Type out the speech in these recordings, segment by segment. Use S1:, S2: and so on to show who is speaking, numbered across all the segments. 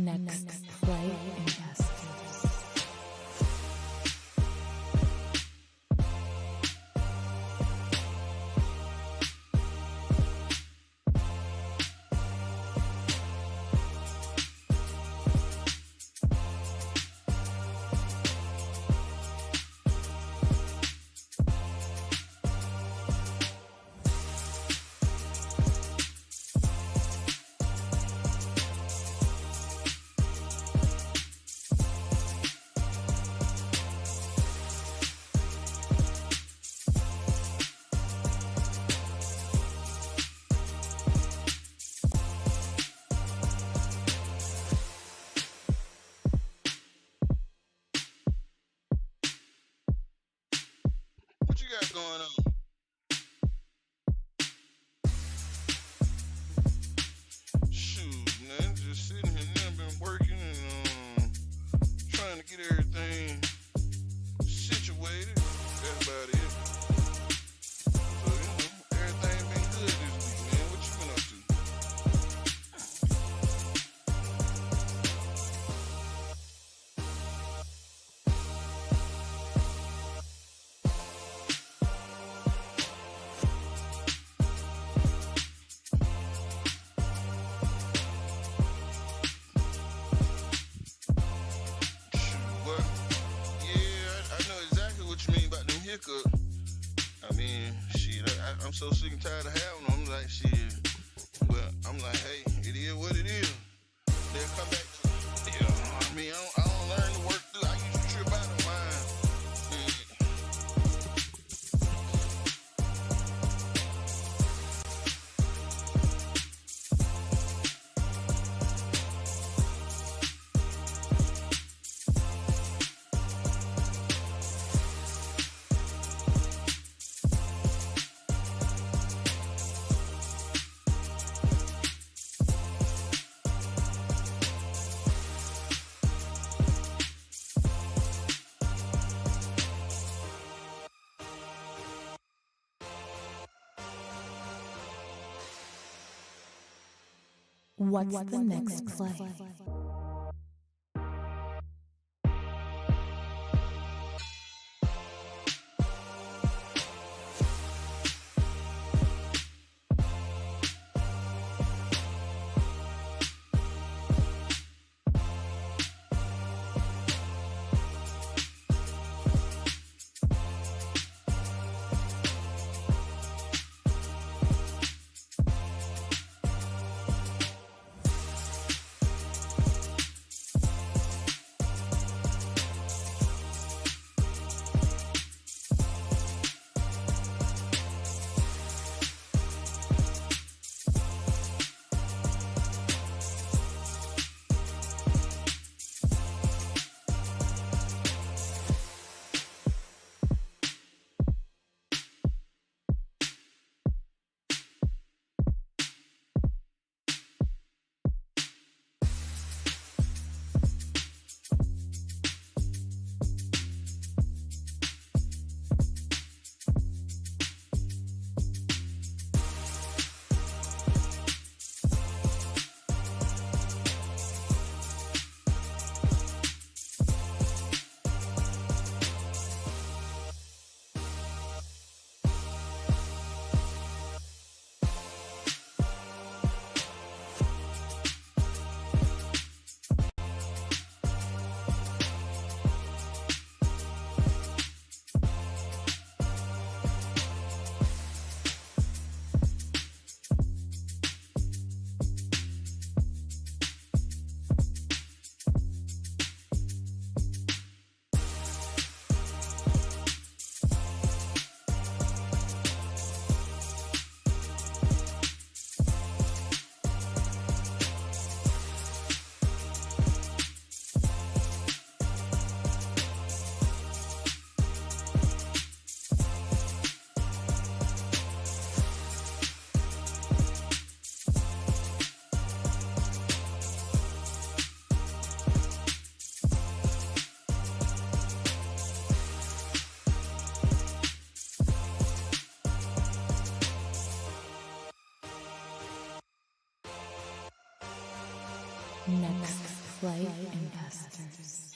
S1: Next Flight Investors.
S2: What you got going on? Shoot, man, just sitting here now, been working and trying to get everything situated. That's about it. So, everything been good this week, man. What you been up to? Shoot, what? Yeah, I know exactly what you mean about them hiccups. I mean, shit, I'm so sick and tired of having them. I'm like, shit. Well, I'm like, hey, it is what it is. They'll come back to it. Yeah, I mean, I don't learn to work through. I used to trip out of mine.
S1: What's the next play? Play Investors.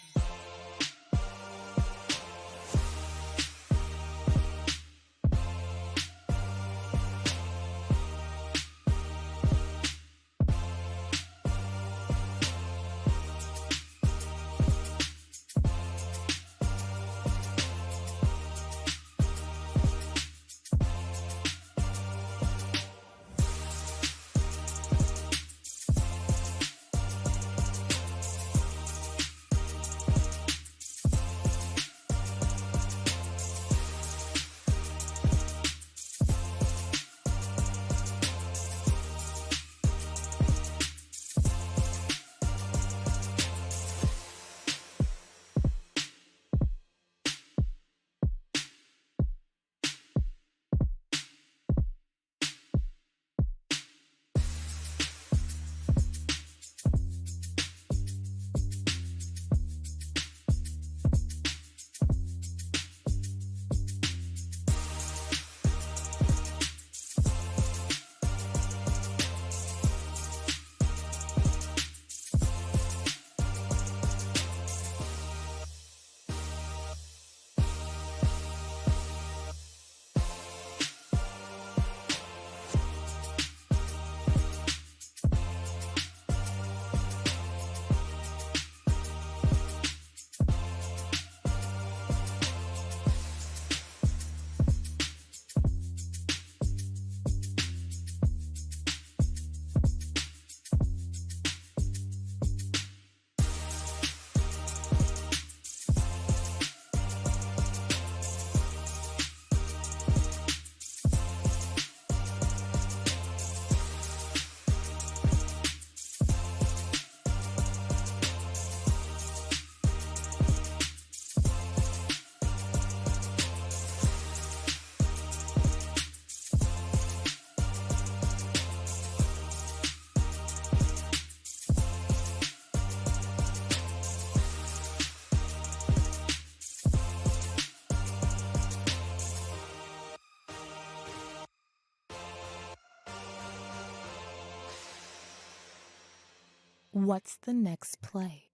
S1: What's the next play?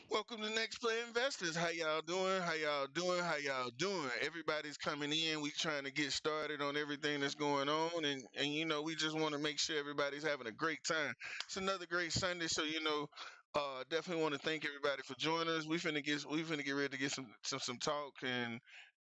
S2: Welcome to Next Play Investors. How y'all doing? How y'all doing? How y'all doing? Everybody's coming in. We trying to get started on everything that's going on, and we just want to make sure everybody's having a great time. It's another great Sunday, so definitely want to thank everybody for joining us. We finna get ready to get some talk and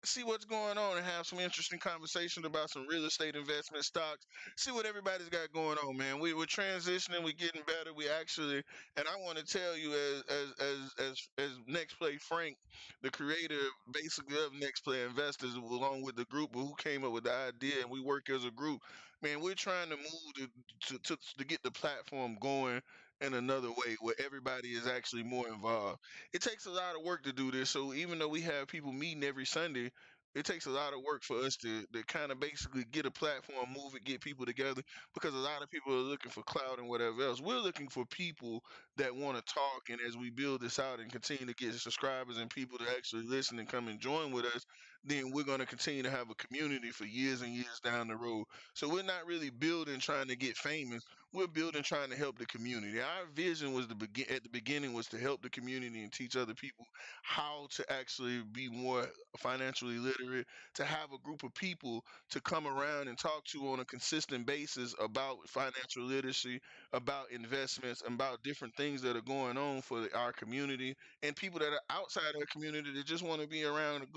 S2: see what's going on and have some interesting conversations about some real estate investment stocks. See what everybody's got going on, man. We're transitioning, we're getting better. We actually, and I want to tell you, as Next Play Frank, the creator basically of Next Play Investors, along with the group who came up with the idea, and we work as a group. Man, we're trying to move to get the platform going in another way where everybody is actually more involved. It takes a lot of work to do this. So even though we have people meeting every Sunday, it takes a lot of work for us to kind of basically get a platform, move it, get people together, because a lot of people are looking for clout and whatever else. We're looking for people that want to talk, and as we build this out and continue to get subscribers and people to actually listen and come and join with us, then we're going to continue to have a community for years and years down the road. So we're not really building trying to get famous. We're building trying to help the community. Our vision was at the beginning was to help the community and teach other people how to actually be more financially literate, to have a group of people to come around and talk to on a consistent basis about financial literacy, about investments, about different things that are going on for our community, and people that are outside our community that just want to be around a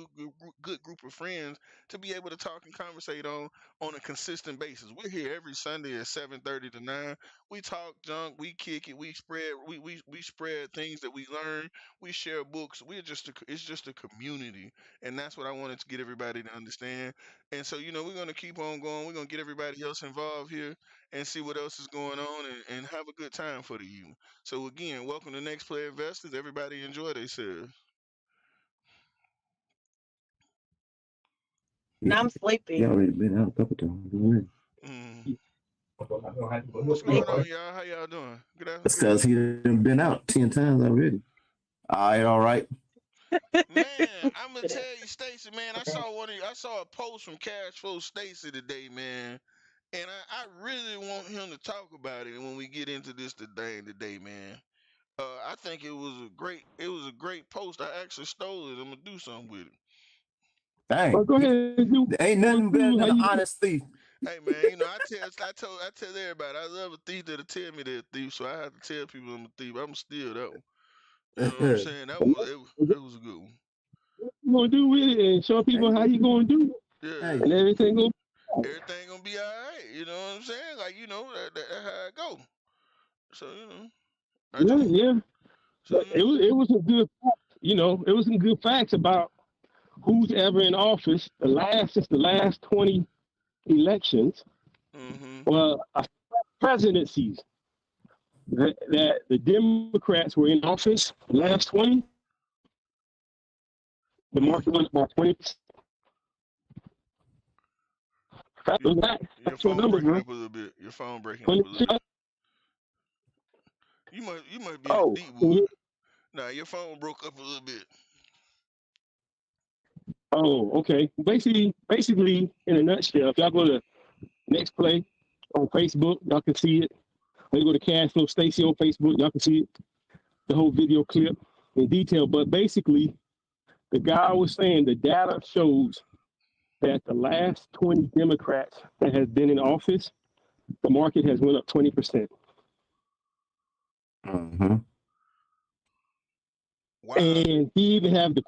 S2: good group of friends to be able to talk and conversate on a consistent basis. We're here every Sunday at 7:30 to 9. We talk junk, we kick it, we spread things that we learn, we share books. It's just a community, and that's what I wanted to get everybody to understand. And so we're gonna keep on going. We're gonna get everybody else involved here and see what else is going on and have a good time for the youth. So again, welcome to Next Play Investors. Everybody enjoy themselves.
S3: Now I'm sleepy.
S4: You already been out a couple times. Already.
S2: Mm. What's going on, y'all? How y'all doing? Good afternoon.
S4: That's because he done been out 10 times already. All right.
S2: Man, I'm gonna tell you, Stacy, man, I saw a post from Cash Flow Stacy today, man. And I really want him to talk about it when we get into this today, man. I think it was a great post. I actually stole it. I'm gonna do something with it.
S4: Dang.
S3: But go ahead and do
S4: Ain't nothing better
S3: how
S4: than an
S3: you
S4: honest thief.
S2: Hey man, you know I tell everybody I love a thief that'll tell me they're a thief, so I have to tell people I'm a thief. I'm steal that one. You know what I'm saying? That was a good one.
S3: you gonna do with it and show people how you gonna do it,
S2: Yeah,
S4: Hey.
S3: and everything go.
S2: everything gonna be all right. You know what I'm saying? Like that's how it go. So I
S3: Yeah,
S2: just
S3: yeah.
S2: so
S3: But it was some good, it was some good facts about who's ever in office. Since the last 20 elections,
S2: Mhm.
S3: well, presidencies that the Democrats were in office. The last 20, the market went up by 20%.
S2: Your
S3: Actual
S2: phone
S3: numbers,
S2: breaking
S3: man.
S2: up a little bit. Your phone breaking up a little
S3: 20%.
S2: bit. You must be in
S3: Oh,
S2: deep wood. Nah, your phone broke up a little bit.
S3: oh, okay. Basically, in a nutshell, if y'all go to Next Play on Facebook, y'all can see it. Or you go to Cashflow Stacy on Facebook, y'all can see it. The whole video clip in detail. But basically, the guy was saying the data shows that the last 20 Democrats that has been in office, the market has went up 20%.
S4: Mm-hmm.
S2: Wow.
S3: And he even have the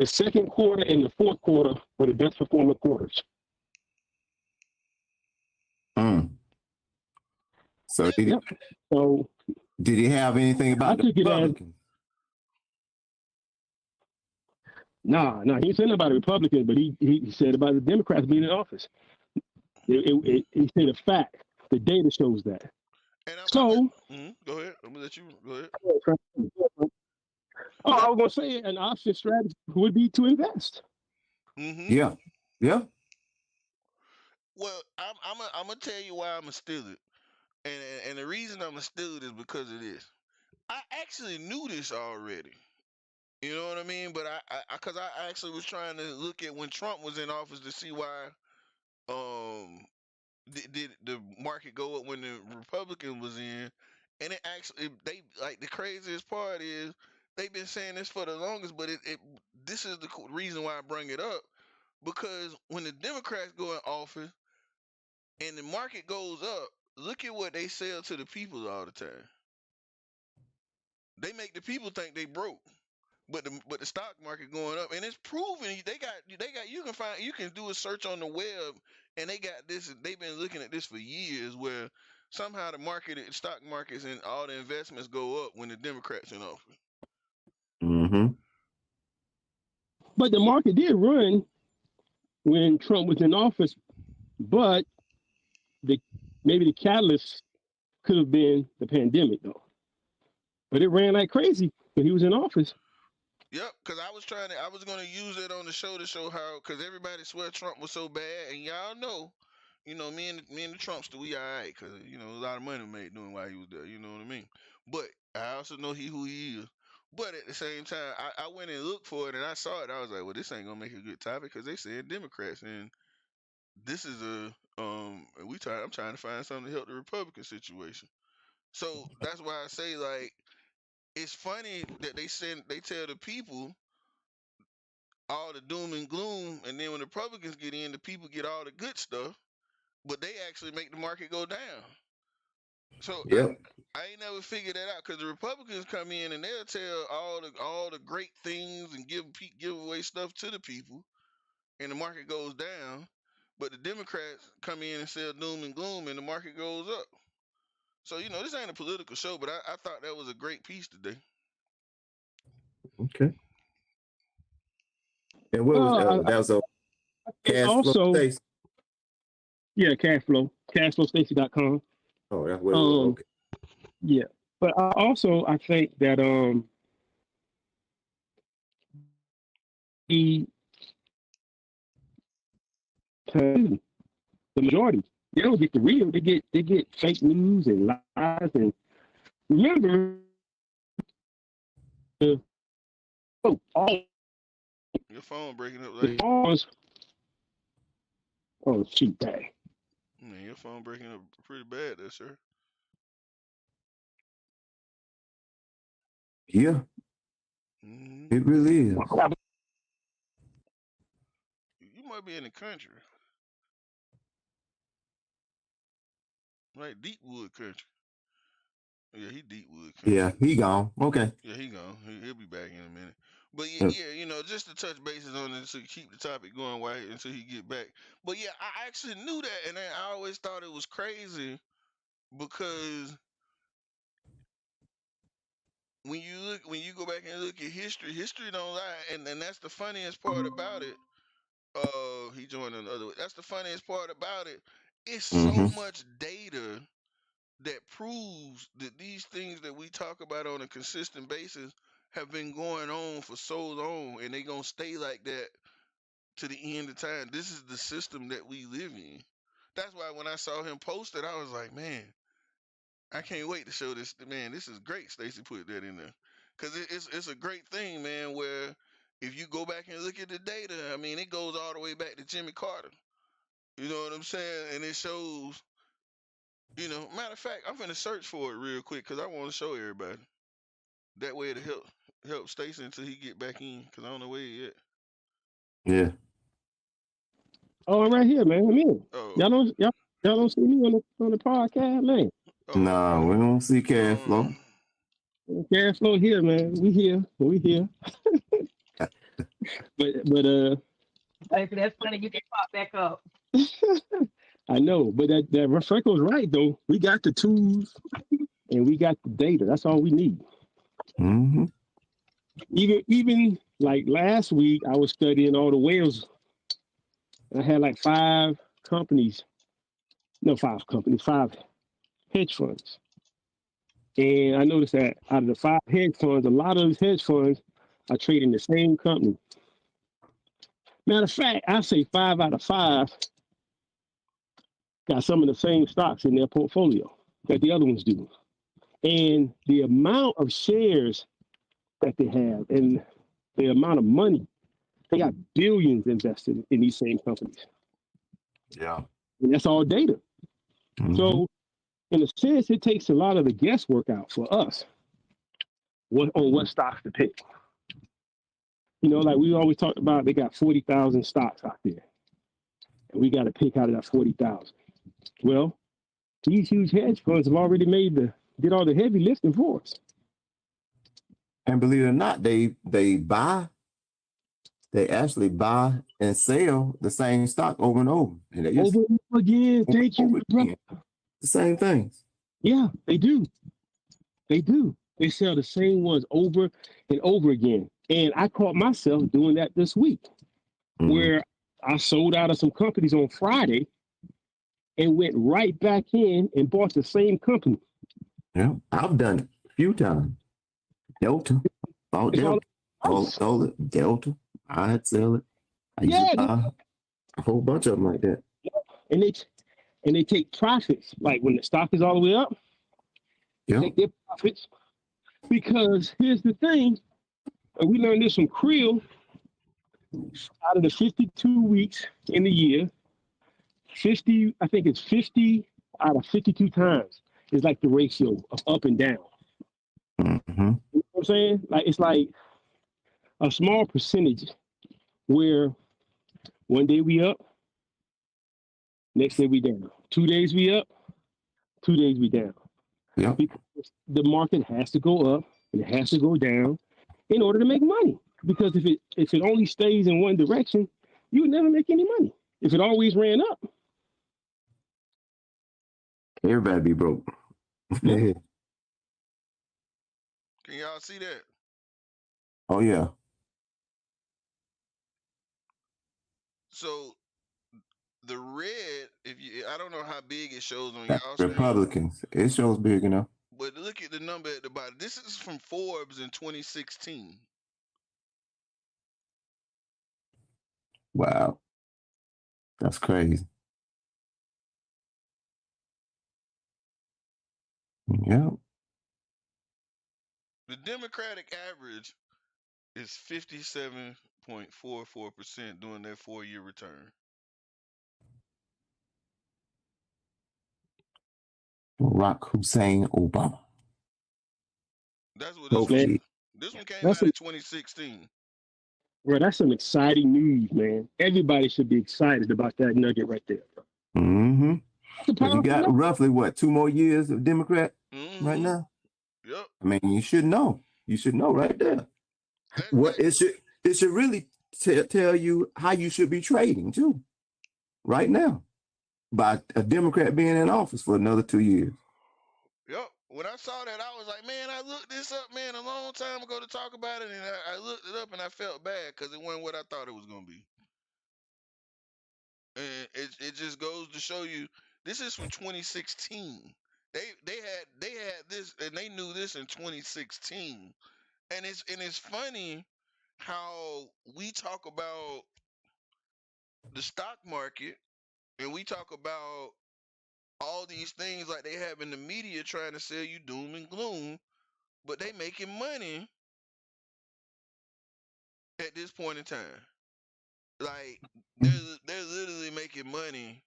S3: second quarter and the fourth quarter were the best performing quarters.
S4: So
S3: So
S4: did he have anything about the Republicans?
S3: Nah, he didn't say nothing about the Republicans, but he said about the Democrats being in office. He said a fact. The data shows that.
S2: And
S3: So
S2: go ahead. I'm gonna let you go ahead.
S3: Oh, I was gonna say an option strategy would be to invest.
S2: Mm-hmm.
S4: Yeah.
S2: Well, I'm gonna tell you why I'm gonna steal it, and the reason I'm gonna steal it is because of this. I actually knew this already. You know what I mean? But because I actually was trying to look at when Trump was in office to see why did the market go up when the Republican was in, and it actually they like the craziest part is they've been saying this for the longest, but this is the reason why I bring it up, because when the Democrats go in office and the market goes up, look at what they sell to the people all the time. They make the people think they broke. But the stock market going up, and it's proven they got you can do a search on the web, and they got this. They've been looking at this for years, where somehow the stock markets and all the investments go up when the Democrats in office.
S4: Mm-hmm.
S3: But the market did run when Trump was in office, but maybe the catalyst could have been the pandemic, though. But it ran like crazy when he was in office.
S2: Yep, because I was gonna use it on the show to show how, because everybody swear Trump was so bad, and y'all know, me and the Trumpster, we alright, because a lot of money made doing while he was there. You know what I mean? But I also know who he is. But at the same time, I went and looked for it, and I saw it. I was like, well, this ain't gonna make a good topic because they said Democrats, and this is I'm trying to find something to help the Republican situation. So that's why I say, like, it's funny that they tell the people all the doom and gloom, and then when the Republicans get in, the people get all the good stuff, but they actually make the market go down. So
S4: Yep.
S2: I ain't never figured that out, because the Republicans come in and they'll tell all the great things and give away stuff to the people, and the market goes down. But the Democrats come in and sell doom and gloom, and the market goes up. So this ain't a political show, but I thought that was a great piece today.
S4: Okay. And what was that? Was a Cashflow Stacy.
S3: Yeah, Cashflow, cashflowstacy.com.
S4: Oh, that's what it was. Okay.
S3: Yeah, but I think that the majority, they don't get the real. They get fake news and lies. And remember,
S2: Your phone breaking up. Like
S3: Oh, shoot, dang.
S2: Man, your phone breaking up pretty bad there, sir.
S4: Yeah,
S2: Hmm.
S4: it really is.
S2: You might be in the country, like deep wood country. Yeah, he deep wood country.
S4: Yeah, he gone. Okay.
S2: Yeah, he gone. He'll be back in a minute. But yeah,
S4: Yep.
S2: yeah, just to touch bases on it to keep the topic going while until he get back. But yeah, I actually knew that, and I always thought it was crazy because when you go back and look at history, history don't lie, and that's the funniest part about it. He joined another way. That's the funniest part about it. It's so
S4: Mm-hmm.
S2: much data that proves that these things that we talk about on a consistent basis have been going on for so long, and they gonna stay like that to the end of time. This is the system that we live in. That's why when I saw him post it, I was like, man, I can't wait to show this. Man, this is great. Stacy put that in there because it's a great thing, man. Where if you go back and look at the data, I mean, it goes all the way back to Jimmy Carter. You know what I'm saying? And it shows. Matter of fact, I'm gonna search for it real quick because I want to show everybody. That way it'll help Stacy until he get back in because I don't know where he at.
S4: Yeah.
S3: Oh, I'm right here, man. I'm in.
S2: Oh,
S3: Y'all don't see me on the podcast, man.
S4: Nah,
S2: okay.
S4: we don't see cash flow.
S2: Um,
S3: Cash flow here, man. We here. We here. But
S5: If that's funny, you can pop back up.
S3: I know. But that Freckles right though. We got the tools and we got the data. That's all we need.
S4: Mm-hmm.
S3: Even like last week, I was studying all the whales. I had like five companies. No, five companies, five hedge funds. And I noticed that out of the five hedge funds, a lot of those hedge funds are trading the same company. Matter of fact, I say 5 out of 5 got some of the same stocks in their portfolio that the other ones do. And the amount of shares that they have and the amount of money, they got billions invested in these same companies.
S4: Yeah.
S3: And that's all data.
S4: Mm-hmm.
S3: So, in a sense, it takes a lot of the guesswork out for us on what stocks to pick. Like we always talk about, they got 40,000 stocks out there, and we got to pick out of that 40,000. Well, these huge hedge funds have already did all the heavy lifting for us.
S4: And believe it or not, they actually buy and sell the same stock over and over. And they just
S3: Over and over again. Thank you, brother.
S4: The same things.
S3: Yeah, they do. They do. They sell the same ones over and over again. And I caught myself doing that this week, where I sold out of some companies on Friday and went right back in and bought the same company.
S4: Yeah, I've done it a few times. Delta, bought Delta, sold it. Delta, I had to sell it. I used to buy a whole bunch of them like that.
S3: And they take profits, like when the stock is all the way up.
S4: Yeah.
S3: Take their profits, because here's the thing, and we learned this from Creel. Out of the 52 weeks in the year, 50, I think it's 50 out of 52 times is like the ratio of up and down.
S4: Mm-hmm.
S3: You know what I'm saying? Like it's like a small percentage where one day we up, next day we down. 2 days we up, 2 days we down.
S4: Yeah.
S3: Because the market has to go up and it has to go down in order to make money. Because if it only stays in one direction, you would never make any money. If it always ran up,
S4: everybody be broke.
S3: Yeah.
S2: Can y'all see that?
S4: Oh yeah.
S2: So the red, I don't know how big it shows on y'all
S4: Republicans. It shows big enough.
S2: But look at the number at the bottom. This is from Forbes in 2016.
S4: Wow. That's crazy. Yeah.
S2: The Democratic average is 57.44% during their 4-year return.
S4: Barack Hussein Obama.
S2: That's what
S4: Both
S2: this one.
S4: cheeks.
S2: This one came
S3: That's
S2: out in 2016.
S3: Bro, that's some exciting news, man. Everybody should be excited about that nugget right there.
S4: Mm-hmm.
S3: That's a
S4: Because you
S3: powerful
S4: got
S3: nugget.
S4: roughly what, 2 more years of Democrat right now?
S2: Yep.
S4: I mean, you should know. You should know right there. What it should really tell you how you should be trading too, right now, by a Democrat being in office for another 2 years.
S2: Yep. When I saw that, I was like, man, I looked this up, man, a long time ago to talk about it, and I looked it up and I felt bad because it wasn't what I thought it was gonna be. And it just goes to show you, this is from 2016. They had this, and they knew this in 2016. And it's funny how we talk about the stock market and we talk about all these things like they have in the media trying to sell you doom and gloom, but they making money at this point in time. Like they're literally making money.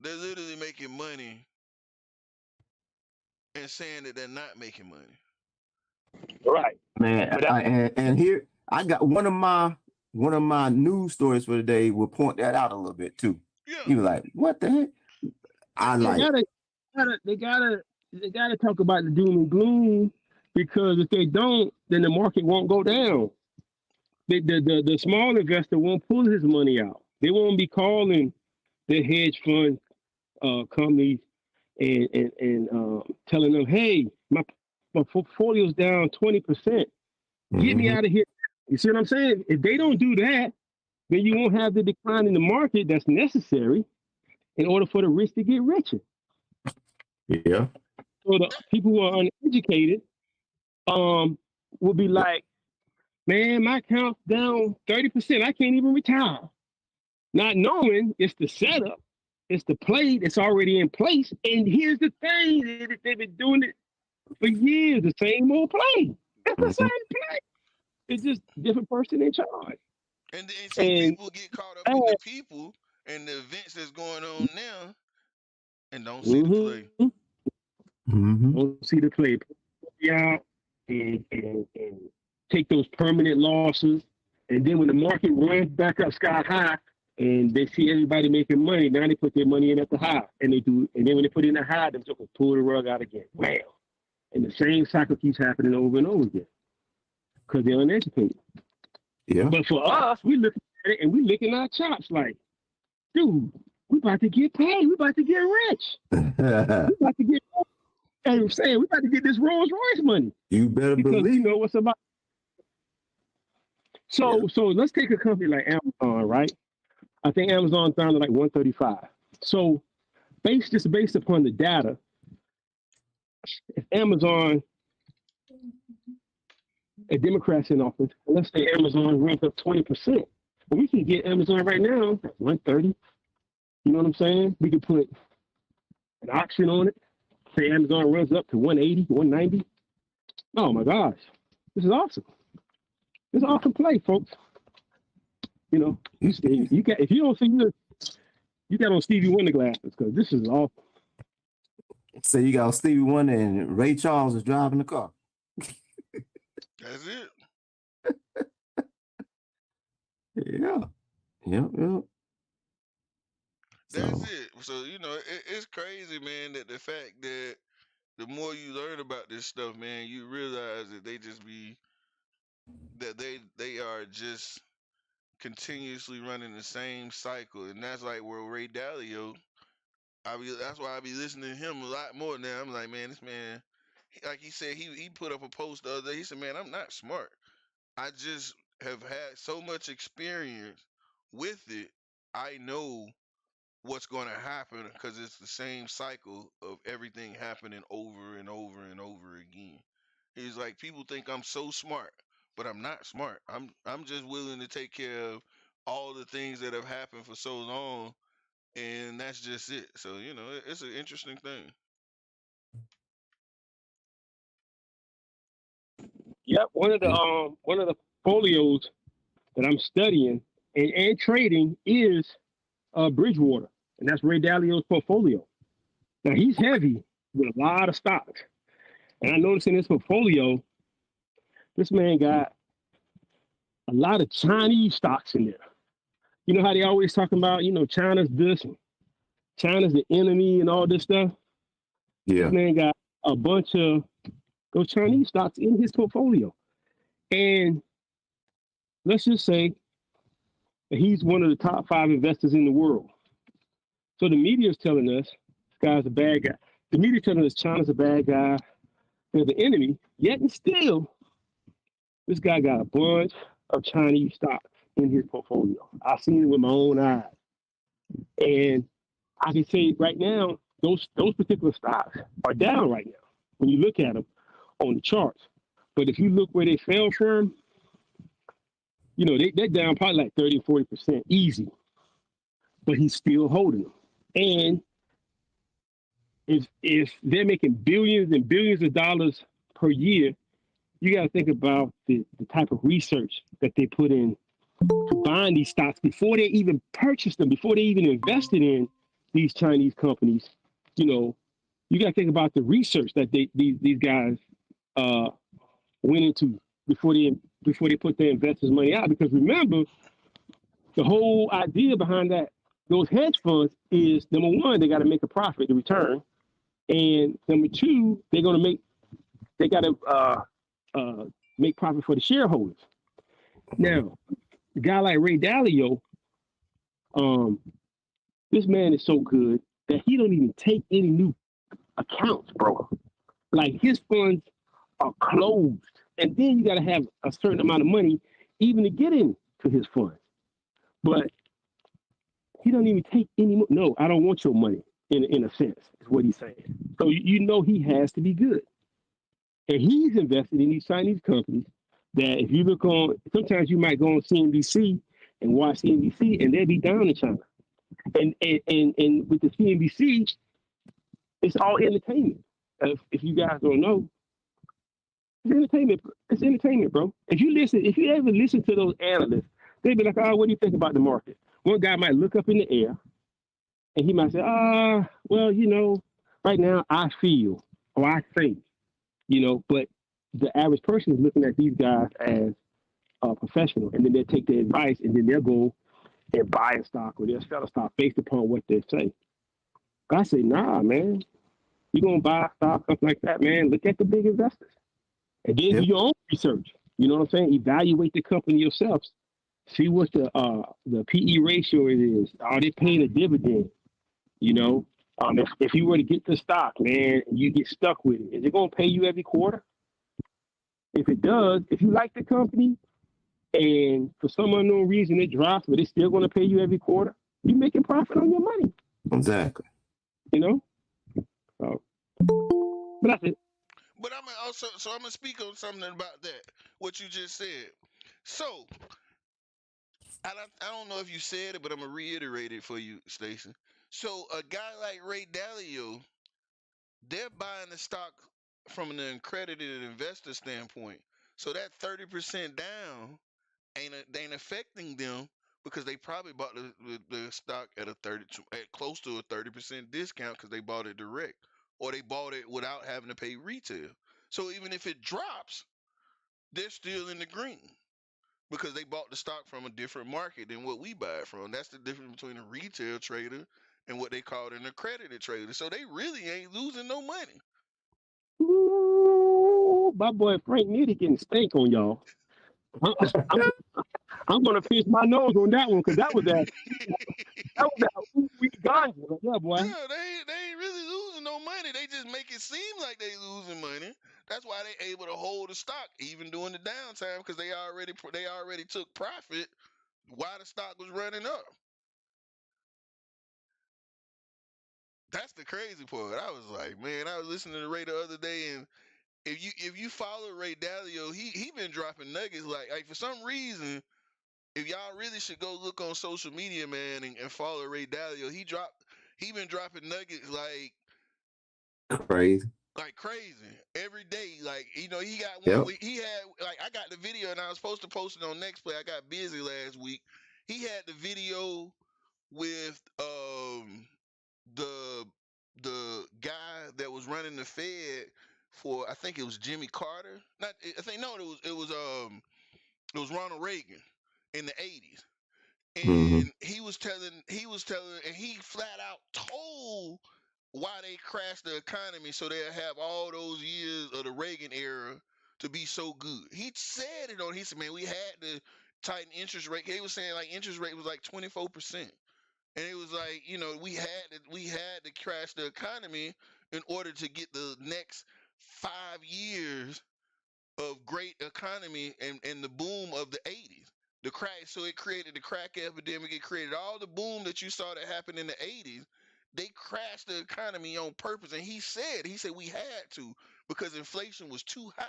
S2: They're literally making money and saying that they're not making money.
S3: Right.
S4: Man, and here I got one of my news stories for today will point that out a little bit too.
S2: Yeah.
S4: You like, what the heck?
S3: They gotta talk about the doom and gloom, because if they don't, then the market won't go down. The small investor won't pull his money out. They won't be calling the hedge fund companies and telling them, hey, my portfolio's down 20%. Get me out of here. You see what I'm saying? If they don't do that, then you won't have the decline in the market that's necessary in order for the rich to get richer.
S4: Yeah.
S3: So the people who are uneducated will be like, man, my account's down 30%. I can't even retire. Not knowing it's the setup, it's the play that's already in place. And here's the thing, they've been doing it for years, the same old play. It's the same play. It's just different person in charge.
S2: And so people get caught up in the people and the events that's going on now and don't see the play.
S3: Don't see the play. Yeah, and take those permanent losses. And then when the market runs back up sky high and they see everybody making money, now they put their money in at the high. And then when they put it in the high, they just pull the rug out again. Wow. And the same cycle keeps happening over and over again because they're uneducated.
S4: Yeah.
S3: But for us, we look at it and we licking our chops like, dude, we about to get paid. We about to get rich. We about to get, and I'm saying, we about to get this Rolls Royce money.
S4: You better
S3: because
S4: believe.
S3: we know what's about. So let's take a company like Amazon, right? I think Amazon's down to like 135. So based upon the data, if Amazon, a Democrat's in office, let's say Amazon runs up 20%, but we can get Amazon right now at 130. You know what I'm saying? We could put an option on it. Say Amazon runs up to 180, 190. Oh my gosh, this is awesome. It's an awesome play, folks. You know, you got, if you don't see this, you got on Stevie Wonder glasses because this is awesome.
S4: So you got Stevie Wonder and Ray Charles is driving the car.
S2: That's it.
S4: Yeah.
S2: That's it. So, you know, it's crazy, man, that the fact that the more you learn about this stuff, man, you realize that they are just continuously running the same cycle. And that's like where Ray Dalio, that's why I be listening to him a lot more now. I'm like, man, this man, like he said, he put up a post the other day. He said, man, I'm not smart. I just have had so much experience with it. I know what's going to happen because it's the same cycle of everything happening over and over and over again. He's like, people think I'm so smart, but I'm not smart. I'm just willing to take care of all the things that have happened for so long, and that's just it. So, you know, it's an interesting thing.
S3: Yep, one of the folios that I'm studying and trading is Bridgewater, and that's Ray Dalio's portfolio. Now he's heavy with a lot of stocks. And I noticed in his portfolio, this man got a lot of Chinese stocks in there. You know how they always talking about, China's this, and China's the enemy and all this stuff?
S4: Yeah.
S3: This man got a bunch of those Chinese stocks in his portfolio. And let's just say that he's one of the top 5 investors in the world. So the media is telling us this guy's a bad guy. The media is telling us China's a bad guy. They're the enemy. Yet and still, this guy got a bunch of Chinese stocks in his portfolio. I've seen it with my own eyes. And I can say right now, those particular stocks are down right now when you look at them on the charts. But if you look where they fell from, they're down probably like 30, 40% easy. But he's still holding them. And if they're making billions and billions of dollars per year, you got to think about the type of research that they put in to buying these stocks before they even purchased them, before they even invested in these Chinese companies. You got to think about the research that these guys went into before they put their investors' money out. Because remember, the whole idea behind those hedge funds is, number one, they got to make a profit, the return, and number two, they got to make profit for the shareholders. Now, a guy like Ray Dalio, this man is so good that he don't even take any new accounts, bro. Like, his funds are closed, and then you got to have a certain amount of money even to get into his funds. But he don't even take any more. No, I don't want your money, in a sense, is what he's saying. So he has to be good. And he's invested in these Chinese companies that if you look on, sometimes you might go on CNBC and watch CNBC and they'll be down in China. And with the CNBC, it's all entertainment. If you guys don't know, it's entertainment. It's entertainment, bro. If you ever listen to those analysts, they'll be like, what do you think about the market? One guy might look up in the air and he might say, well, right now I feel or I think, but the average person is looking at these guys as a professional, and then they'll take their advice and then they'll go and buy a stock or they'll sell a stock based upon what they say. I say, nah, man, you're going to buy a stock, something like that, man. Look at the big investors and then do your own research. You know what I'm saying? Evaluate the company yourselves. See what the PE ratio it is. Are they paying a dividend? If you were to get the stock, man, and you get stuck with it, is it going to pay you every quarter? If it does, if you like the company and for some unknown reason it drops, but it's still going to pay you every quarter, you're making profit on your money.
S4: Exactly.
S3: So, but that's it.
S2: But I'm gonna speak on something about that, what you just said. So, I don't know if you said it, but I'm gonna reiterate it for you, Stacey. So, a guy like Ray Dalio, they're buying the stock from an accredited investor standpoint. So that 30% down ain't affecting them because they probably bought the stock at close to a 30% discount because they bought it direct, or they bought it without having to pay retail. So even if it drops, they're still in the green because they bought the stock from a different market than what we buy it from. That's the difference between a retail trader and what they call an accredited trader. So they really ain't losing no money.
S3: Ooh, my boy Frank Nitty getting stank on y'all. I'm gonna pinch my nose on that one because that was that weak ganja. Yeah, boy.
S2: Yeah, they ain't really losing no money. They just make it seem like they losing money. That's why they able to hold the stock even during the downtime because they already took profit while the stock was running up. That's the crazy part. I was like, man, I was listening to Ray the other day, and if you follow Ray Dalio, he been dropping nuggets like for some reason. If y'all really should go look on social media, man, and follow Ray Dalio, he been dropping nuggets like
S4: crazy
S2: every day. Like he got one.
S4: Yep.
S2: He had I got the video and I was supposed to post it on Next Play. I got busy last week. He had the video with the the guy that was running the Fed for, I think it was Jimmy Carter. Not, I think no, it was Ronald Reagan in the 80s. And he was telling, and he flat out told why they crashed the economy so they'll have all those years of the Reagan era to be so good. He said it on, he said, man, we had to tighten interest rate. He was saying like interest rate was like 24%. And it was like, you know, we had to crash the economy in order to get the next 5 years of great economy and the boom of the 80s. The crack, so it created the crack epidemic. It created all the boom that you saw that happened in the 80s. They crashed the economy on purpose. And he said we had to because inflation was too high.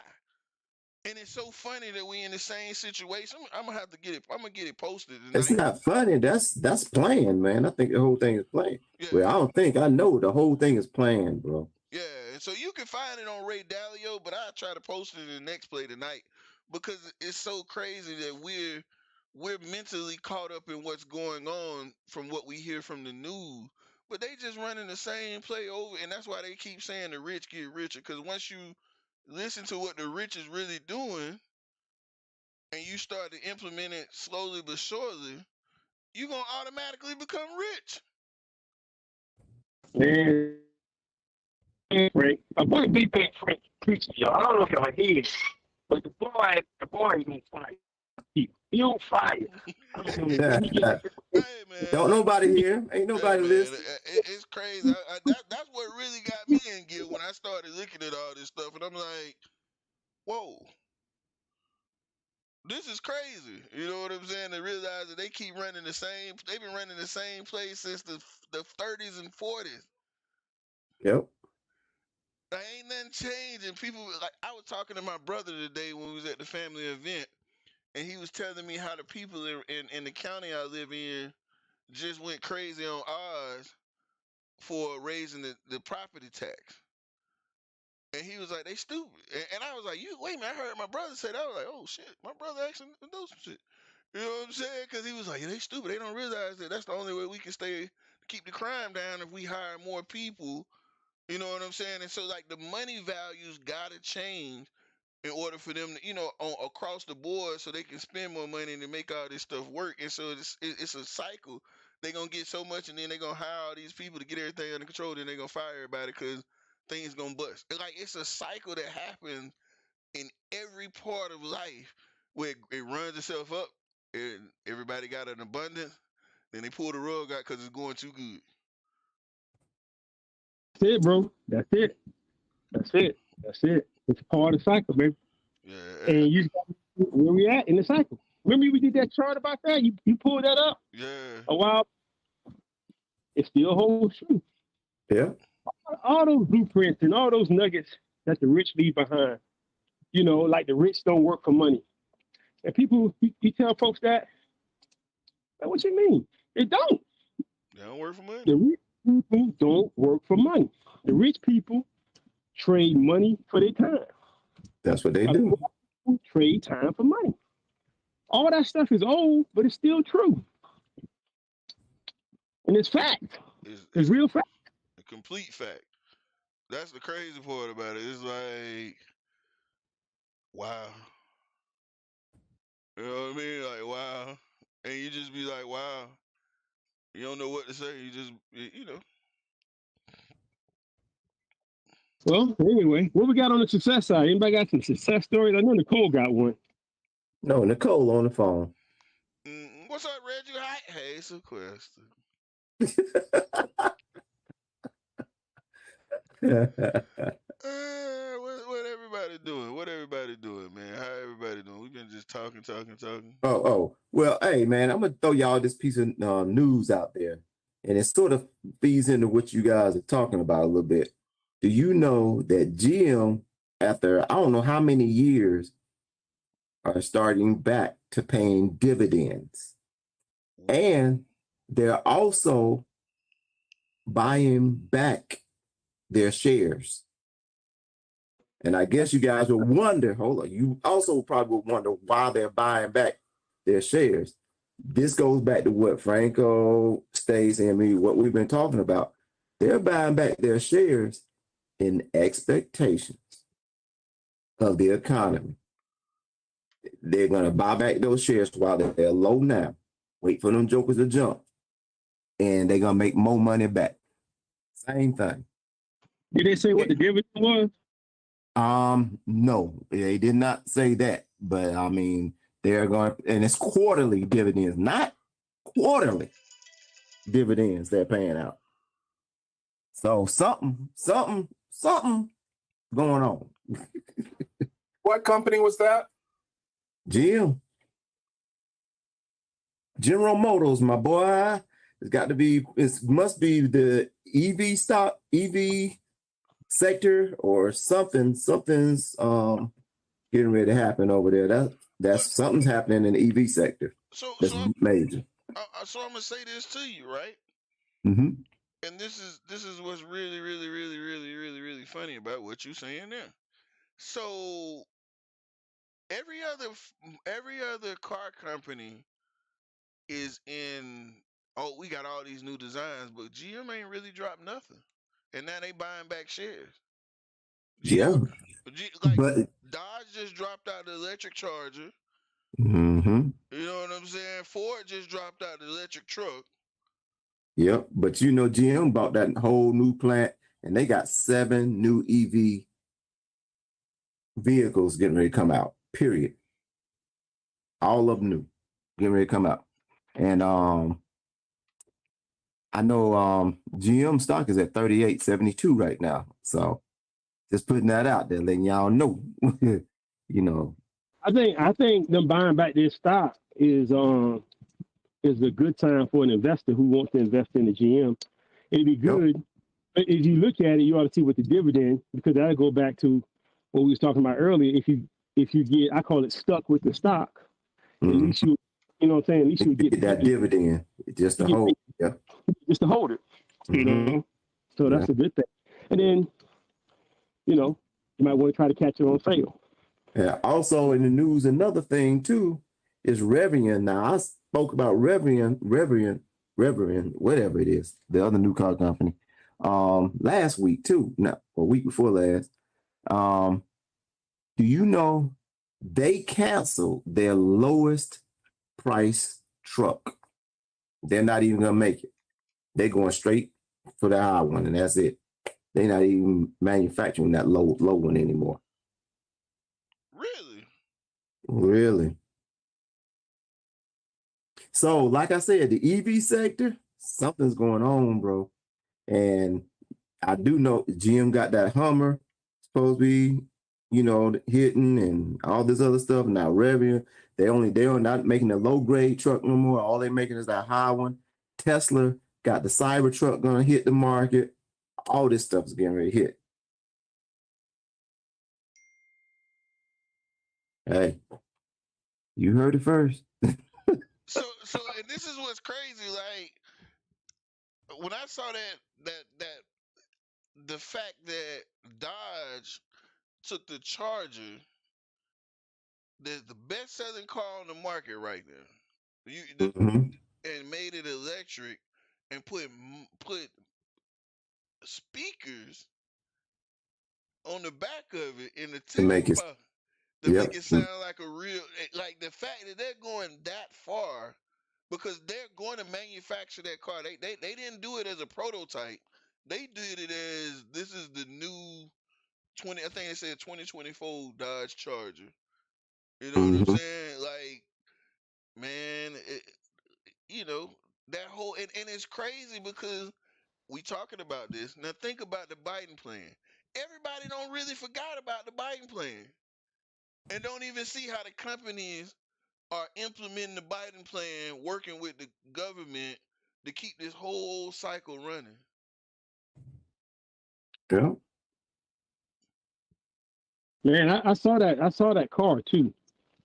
S2: And it's so funny that we in the same situation. I'm gonna have to get it. I'm gonna get it posted tonight.
S4: It's not funny. That's planned, man. I think the whole thing is planned. Yeah. Well, I know the whole thing is planned, bro.
S2: Yeah, and so you can find it on Ray Dalio, but I'll try to post it in the next play tonight because it's so crazy that we're mentally caught up in what's going on from what we hear from the news. But they just running the same play over, and that's why they keep saying the rich get richer. Because once you listen to what the rich is really doing, and you start to implement it slowly but surely, you're gonna automatically become rich.
S3: Man, Frank, a boy big Frank preacher, y'all. I don't know if y'all hear it, but the boy is on fire. He on fire.
S2: Hey, man.
S4: Don't nobody hear. Ain't nobody listening.
S2: It's crazy. That's what really got me in gear when I started looking at all this stuff, and I'm like, whoa, this is crazy. You know what I'm saying? To realize that they keep running the same. They've been running the same place since the 30s and 40s.
S4: Yep.
S2: There ain't nothing changing. People, like, I was talking to my brother today when we was at the family event, and he was telling me how the people in the county I live in just went crazy on ours for raising the property tax. And he was like, they stupid. And I was like, wait a minute, I heard my brother say that. I was like, oh shit, my brother actually knows some shit. You know what I'm saying? Because he was like, yeah, they stupid. They don't realize that that's the only way we can keep the crime down if we hire more people. You know what I'm saying? And so, like, the money values got to change in order for them to, you know, across the board so they can spend more money and make all this stuff work. And so it's a cycle. They're going to get so much, and then they're going to hire all these people to get everything under control, then they're going to fire everybody because things going to bust. It's a cycle that happens in every part of life where it runs itself up, and everybody got an abundance, then they pull the rug out because it's going too good.
S3: That's it, bro. That's it. It's part of the cycle, baby.
S2: Yeah.
S3: And you where we at in the cycle. Remember we did that chart about that? You pulled that up?
S2: Yeah.
S3: A while. It still holds true.
S4: Yeah.
S3: All those blueprints and all those nuggets that the rich leave behind. You know, like the rich don't work for money. And people, you tell folks that, what you mean? It don't.
S2: They don't work for money.
S3: The rich people don't work for money. The rich people trade money for their time.
S4: That's what they do.
S3: Trade time for money. All that stuff is old, but it's still true. And it's fact. It's real fact.
S2: A complete fact. That's the crazy part about it. It's like, wow. You know what I mean? Like, wow. And you just be like, wow. You don't know what to say. You just, you know.
S3: Well, anyway, what we got on the success side? Anybody got some success stories? I know Nicole got one.
S4: No, Nicole on the phone.
S2: What's up, Reggie? Hi. Hey, it's a question. What everybody doing? What everybody doing, man? How everybody doing? We've been just talking.
S4: Oh. Well, hey, man, I'm going to throw y'all this piece of news out there. And it sort of feeds into what you guys are talking about a little bit. Do you know that GM, after I don't know how many years, are starting back to paying dividends? And they're also buying back their shares. And I guess you guys will wonder, you also probably will wonder why they're buying back their shares. This goes back to what Franco, Stacey, and me, what we've been talking about. They're buying back their shares in expectations of the economy. They're going to buy back those shares while they're low now. Wait for them jokers to jump. And they're going to make more money back. Same thing.
S3: Did they say what the dividend was?
S4: No, they did not say that. But I mean, they're going, and it's quarterly dividends, not quarterly dividends they're paying out. So something going on.
S6: What company was that?
S4: General Motors, my boy. It's got to be, it must be the EV stock, EV sector or something. Something's getting ready to happen over there. That's something's happening in the EV sector. That's major.
S2: So I'm gonna say this to you, right?
S4: Mm-hmm.
S2: And this is what's really, really, really, really, really, really funny about what you're saying there. So every other car company is in. Oh, we got all these new designs, but GM ain't really dropped nothing, and now they buying back shares.
S4: Yeah,
S2: but Dodge just dropped out the electric Charger.
S4: Mm-hmm.
S2: You know what I'm saying? Ford just dropped out the electric truck.
S4: Yep, but GM bought that whole new plant, and they got 7 new EV vehicles getting ready to come out. Period. All of them new, getting ready to come out, and I know GM stock is at 38.72 right now. So just putting that out there, letting y'all know.
S3: I think them buying back their stock is a good time for an investor who wants to invest in the GM. It'd be good. Yep. If you look at it, you ought to see what the dividend, because that'll go back to what we was talking about earlier. If you get, I call it stuck with the stock, at least you know what I'm saying? At least you get
S4: that dividend just to hold. Yeah.
S3: Just to hold it. You know? So that's a good thing. And then, you might want to try to catch it on sale.
S4: Yeah. Also in the news, another thing too is Rivian. Now I spoke about Rivian, whatever it is, the other new car company, last week too. No, a week before last. Do you know they canceled their lowest price truck? They're not even gonna make it. They're going straight for the high one, and that's it. They're not even manufacturing that low one anymore. Really. So, like I said, the EV sector, something's going on, bro. And I do know GM got that Hummer supposed to be, hitting and all this other stuff. Now Rivian, they are not making the low grade truck no more. All they're making is that high one. Tesla got the Cybertruck gonna hit the market. All this stuff is getting ready to hit. Hey, you heard it first.
S2: So, and this is what's crazy. Like when I saw that the fact that Dodge took the Charger, the best selling car on the market right now, and made it electric, and put speakers on the back of it in the tailpipe to make it sound like a real, like the fact that they're going that far, because they're going to manufacture that car. They didn't do it as a prototype. They did it as, this is the new I think they said 2024 Dodge Charger. You know what I'm saying? Like, man, that whole, and it's crazy because we talking about this. Now think about the Biden plan. Everybody don't really forgot about the Biden plan, and don't even see how the companies are implementing the Biden plan, working with the government to keep this whole cycle running.
S4: Yeah.
S3: Man, I saw that car too.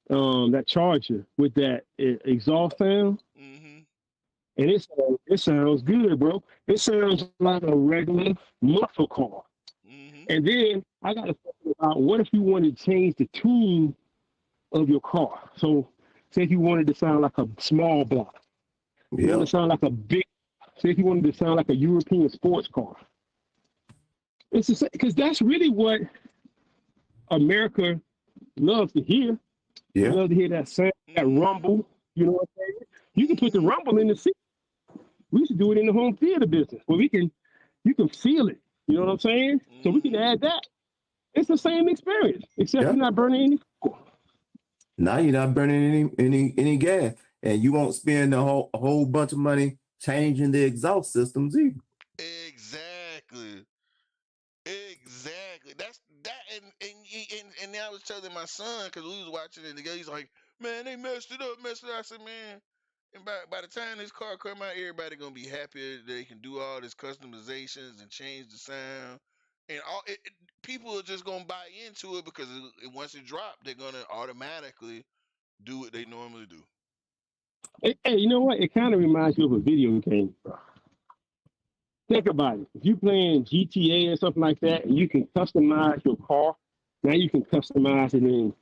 S3: That Charger with that exhaust sound. And it sounds good, bro. It sounds like a regular muscle car. And then I got to think about, what if you wanted to change the tune of your car? So say if you wanted to sound like a small block, you want to sound like a big say if you wanted to sound like a European sports car. It's because that's really what America loves to hear.
S4: Yeah.
S3: They love to hear that sound, that rumble. You know what I'm saying? You can put the rumble in the seat. We used to do it in the home theater business where you can feel it. You know what I'm saying? So we can add that. It's the same experience, except you're not burning any fuel.
S4: Now you're not burning any gas, and you won't spend a whole bunch of money changing the exhaust systems either.
S2: Exactly. That's that, and I was telling my son because we was watching it together. He's like, "Man, they messed it up." I said, "Man." And by the time this car come out, everybody gonna be happy that they can do all this customizations and change the sound, and people are just gonna buy into it because once it drops, they're gonna automatically do what they normally do.
S3: Hey, you know what? It kind of reminds you of a video game, bro. Think about it. If you're playing GTA or something like that, and you can customize your car, now you can customize it in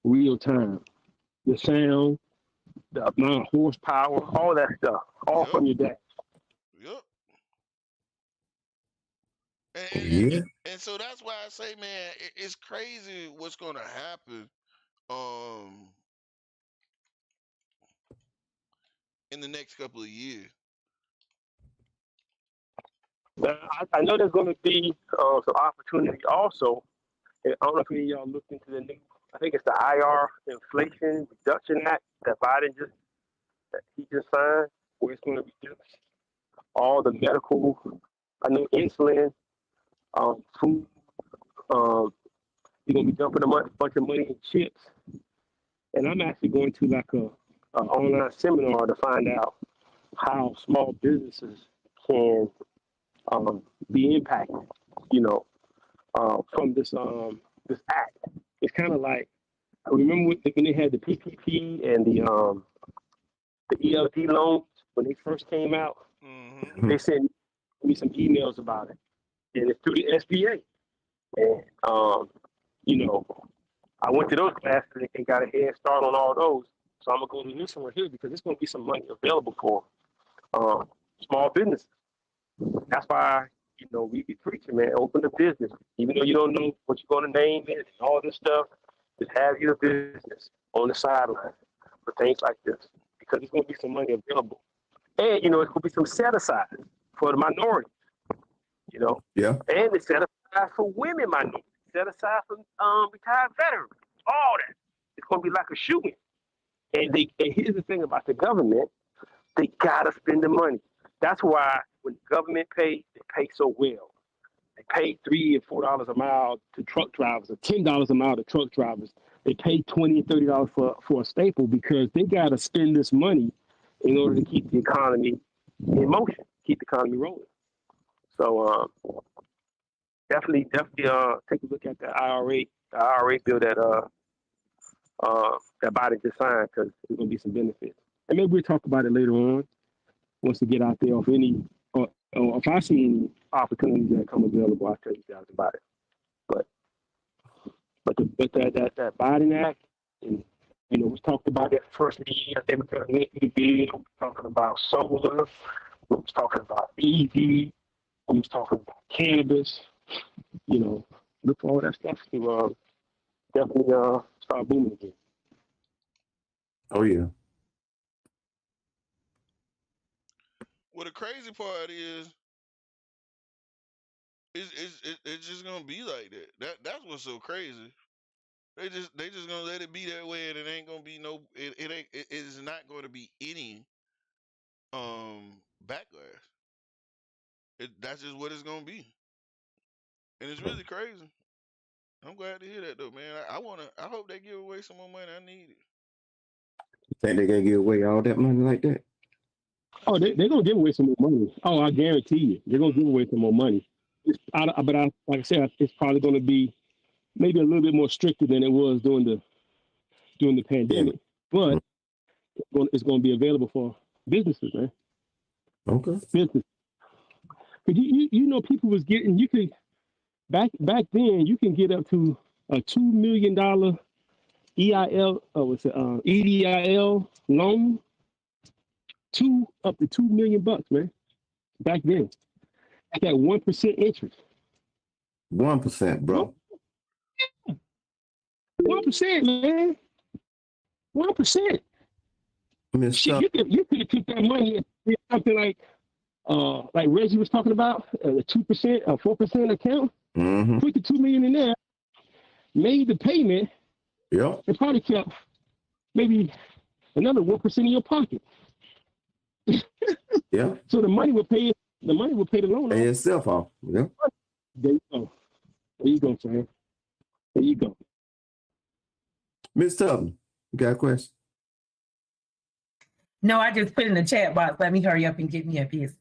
S3: real time. The sound, the amount of horsepower, all that stuff, all from your dash.
S2: Yep. And so that's why I say, man, it's crazy what's gonna happen. In the next couple of years.
S3: I know there's going to be some opportunity also. I don't know if any of y'all looked into the new, I think it's the IR Inflation Reduction Act that Biden he just signed, where it's going to reduce all the medical, insulin, food. You're going to be dumping a bunch of money in chips. And I'm actually going to like a online seminar to find out how small businesses can be impacted, from this act. It's kind of like, I remember when they had the PPP and the ELD loans when they first came out. Mm-hmm. They sent me some emails about it, and it's through the SBA. And I went to those classes and got a head start on all those. So I'm gonna go to this one here because there's gonna be some money available for small businesses. That's why we be preaching, man. Open a business, even though you don't know what you're gonna name it and all this stuff. Just have your business on the sideline for things like this because there's gonna be some money available, and it's gonna be some set aside for the minorities.
S4: Yeah.
S3: And it's set aside for women minorities, set aside for retired veterans, all that. It's gonna be like a shooting. And here's the thing about the government, they gotta spend the money. That's why when the government pays, they pay so well. They pay $3 and $4 a mile to truck drivers, or $10 a mile to truck drivers. They pay $20 and $30 for a staple because they gotta spend this money in order to keep the economy in motion, keep the economy rolling. So definitely take a look at the IRA bill that Biden just signed because there's gonna be some benefits. And maybe we'll talk about it later on once we get out there. If if I see any opportunities that come available, I'll tell you guys about it. But that Biden Act, and we talked about that first of the year. They were talking about solar. We was talking about EV. We was talking about cannabis. Look for all that stuff to definitely start booming again.
S4: Oh yeah.
S2: Well, the crazy part is, it's just gonna be like that. That's what's so crazy. They just gonna let it be that way, and it ain't gonna be no. It is not going to be any backlash. That's just what it's gonna be, and it's really crazy. I'm glad to hear that though, man. I hope they give away some more money. I need it.
S4: You think they're gonna give away all that money like that?
S3: Oh, they're gonna give away some more money. Oh, I guarantee you, they're gonna give away some more money. Like I said, it's probably gonna be maybe a little bit more stricter than it was during the pandemic. But it's gonna be available for businesses, man.
S4: Okay.
S3: Business. But people was getting, you could back then you can get up to a $2 million EDIL loan, up to $2 million, man. back then at that 1% interest.
S4: 1%, bro.
S3: 1%, man. 1%.
S4: Miss
S3: Shit, you could have took that money and did something like Reggie was talking about, the 2% or 4% account.
S4: Mm-hmm.
S3: Put the $2 million in there, made the payment,
S4: Yep.
S3: and probably kept maybe another 1% in your pocket.
S4: Yeah.
S3: So the money would pay the loan
S4: Pay
S3: off.
S4: itself off. Yeah.
S3: There you go. There you go, Sam. There you go.
S4: Miss Tubman, you got a question?
S5: No, I just put in the chat box. Let me hurry up and get me a business.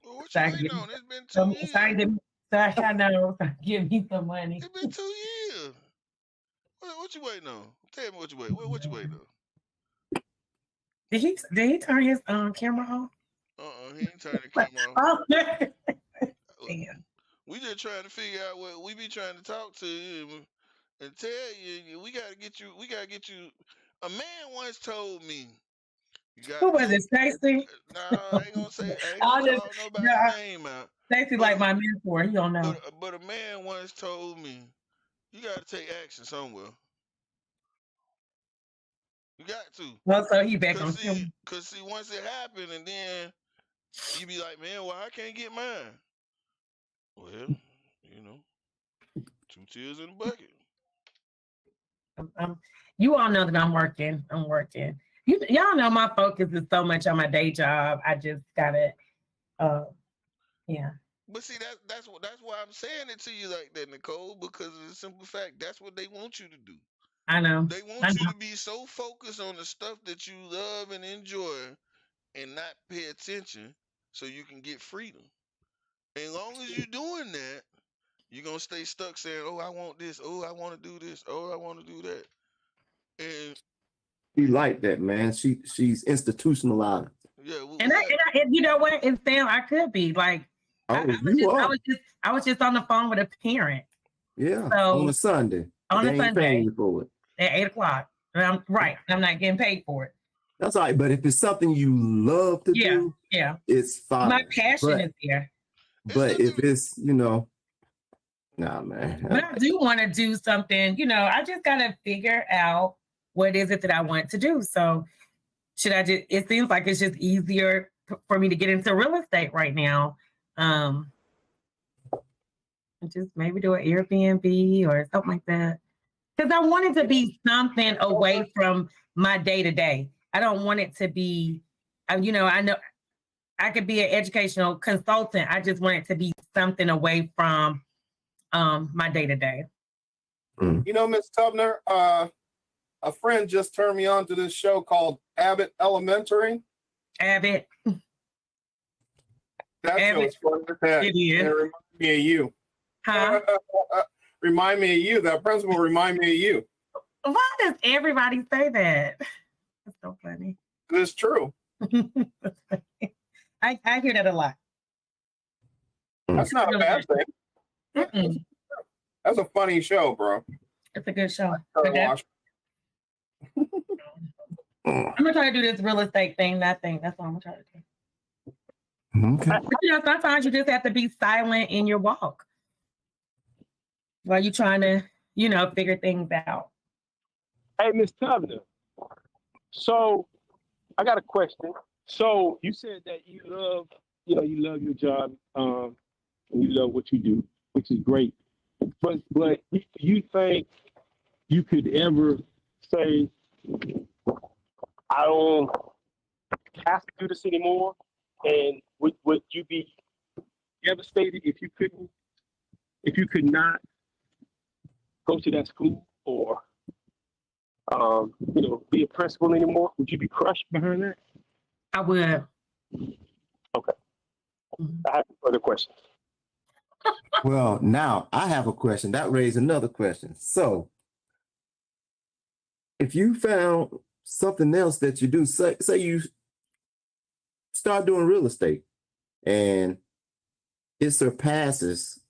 S2: Well, what
S5: So
S2: you
S5: I
S2: waiting
S5: get-
S2: on? It's been 2 years.
S5: So I know. Give me some money.
S2: It's been 2 years. What you waiting on? Tell me what you waiting. What you waiting on?
S5: Did he turn his camera off?
S2: He ain't turning the camera on.
S5: Oh, damn.
S2: We just trying to figure out what we be trying to talk to you and tell you. We gotta get you. A man once told me.
S5: Who was it, Stacy?
S2: Nah, I ain't gonna say. I ain't
S5: I'll
S2: gonna
S5: just-
S2: call nobody's name out.
S5: Stacy like my mentor. He don't know.
S2: But a man once told me, you gotta take action somewhere. You got to.
S5: Well, so he back on
S2: Cause
S5: camera.
S2: see, once it happened, and then you be like, man, why I can't get mine? Well, you know, 2 tears in the bucket.
S5: You all know that I'm working. Y'all know my focus is so much on my day job. I just gotta, yeah.
S2: But see, that's why I'm saying it to you like that, Nicole, because of the simple fact that's what they want you to do.
S5: I know.
S2: They want you to be so focused on the stuff that you love and enjoy and not pay attention so you can get freedom. And as long as you're doing that, you're going to stay stuck saying, oh, I want this. Oh, I want to do this. Oh, I want to do that. And
S4: She like that, man. She's institutionalized.
S2: yeah.
S5: And you know what? And Sam, I could be like, I was just on the phone with a parent.
S4: Yeah.
S5: So,
S4: on a Sunday.
S5: On
S4: They
S5: a
S4: ain't
S5: Sunday.
S4: paying you for it.
S5: At 8:00. And I'm right. I'm not getting paid for it.
S4: That's all right. But if it's something you love to do,
S5: Yeah.
S4: it's fine.
S5: My passion
S4: But-
S5: is there.
S4: But if it's, nah, man.
S5: But I do want to do something, I just got to figure out what is it that I want to do. So it seems like it's just easier for me to get into real estate right now. Just maybe do an Airbnb or something like that. Because I want it to be something away from my day-to-day. I don't want it to be, I know I could be an educational consultant. I just want it to be something away from my day-to-day.
S6: You know, Ms. Tubner, a friend just turned me on to this show called Abbott Elementary.
S5: Abbott.
S6: That show is fun as heck.
S5: It is.
S6: It reminds me of you.
S5: Huh?
S6: Remind me of you. That principal remind me of you.
S5: Why does everybody say that? That's so funny.
S6: It's true.
S5: I hear that a lot.
S6: That's not a bad thing.
S5: Mm-mm.
S6: That's a funny show, bro.
S5: It's a good show.
S6: Gotta watch.
S5: I'm gonna try to do this real estate thing, that thing. That's what I'm gonna try to do.
S4: Okay.
S5: But sometimes you just have to be silent in your walk while you're trying to, figure things out.
S3: Hey, Miss Tubner. So I got a question. So you said that you love your job, and you love what you do, which is great. But do you think you could ever say, I don't have to do this anymore? And would you be devastated if you could not go to that school or be a principal anymore? Would you be crushed behind that?
S5: I would.
S3: Okay. I have further questions.
S4: Well, now I have a question. That raised another question. So, if you found something else that you do, say you start doing real estate and it surpasses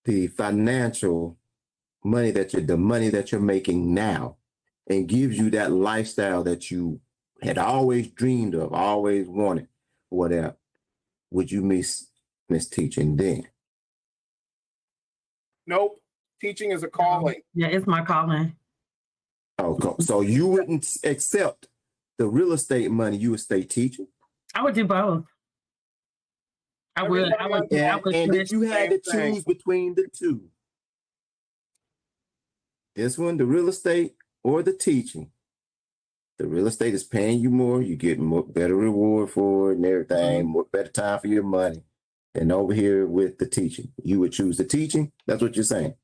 S4: the financial money the money that you're making now and gives you that lifestyle that you had always dreamed of, always wanted, whatever, would you miss teaching then?
S6: Nope. Teaching is a calling.
S5: Yeah, it's my calling.
S4: Okay. So you wouldn't accept the real estate money, you would stay teaching?
S5: I would do both. I would.
S4: And if you had to choose between the two, this one, the real estate or the teaching, the real estate is paying you more, you get more, better reward for it and everything, more better time for your money. And over here with the teaching, you would choose the teaching? That's what you're saying?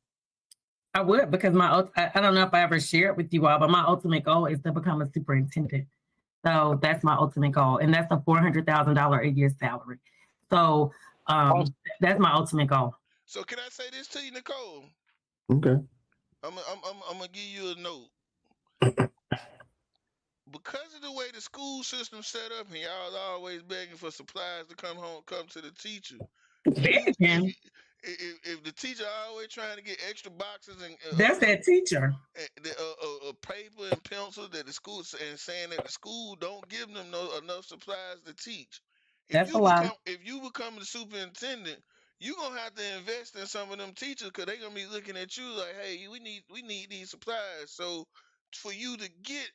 S5: I would, because I don't know if I ever shared with you all, but my ultimate goal is to become a superintendent. So that's my ultimate goal. And that's a $400,000 a year salary. So that's my ultimate goal.
S2: So can I say this to you, Nicole?
S4: Okay.
S2: I'm gonna give you a note. Because of the way the school system set up, and y'all always begging for supplies to come to the teacher. If the teacher always trying to get extra boxes and
S5: that's that teacher,
S2: paper and pencils that the school and saying that the school don't give them enough supplies to teach.
S5: That's a lie.
S2: If you become the superintendent, you gonna have to invest in some of them teachers because they're gonna be looking at you like, hey, we need these supplies. So for you to get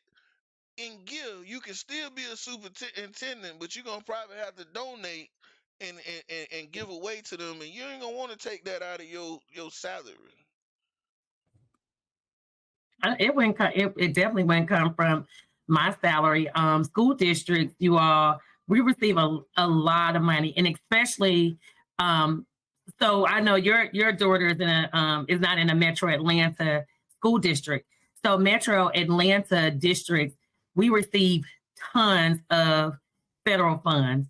S2: in gear, you can still be a superintendent, but you're gonna probably have to donate and give away to them, and you ain't gonna want to take that out of your salary.
S5: It definitely wouldn't come from my salary. School districts, we receive a lot of money, and especially so I know your daughter is not in a Metro Atlanta school district. So Metro Atlanta districts, we receive tons of federal funds.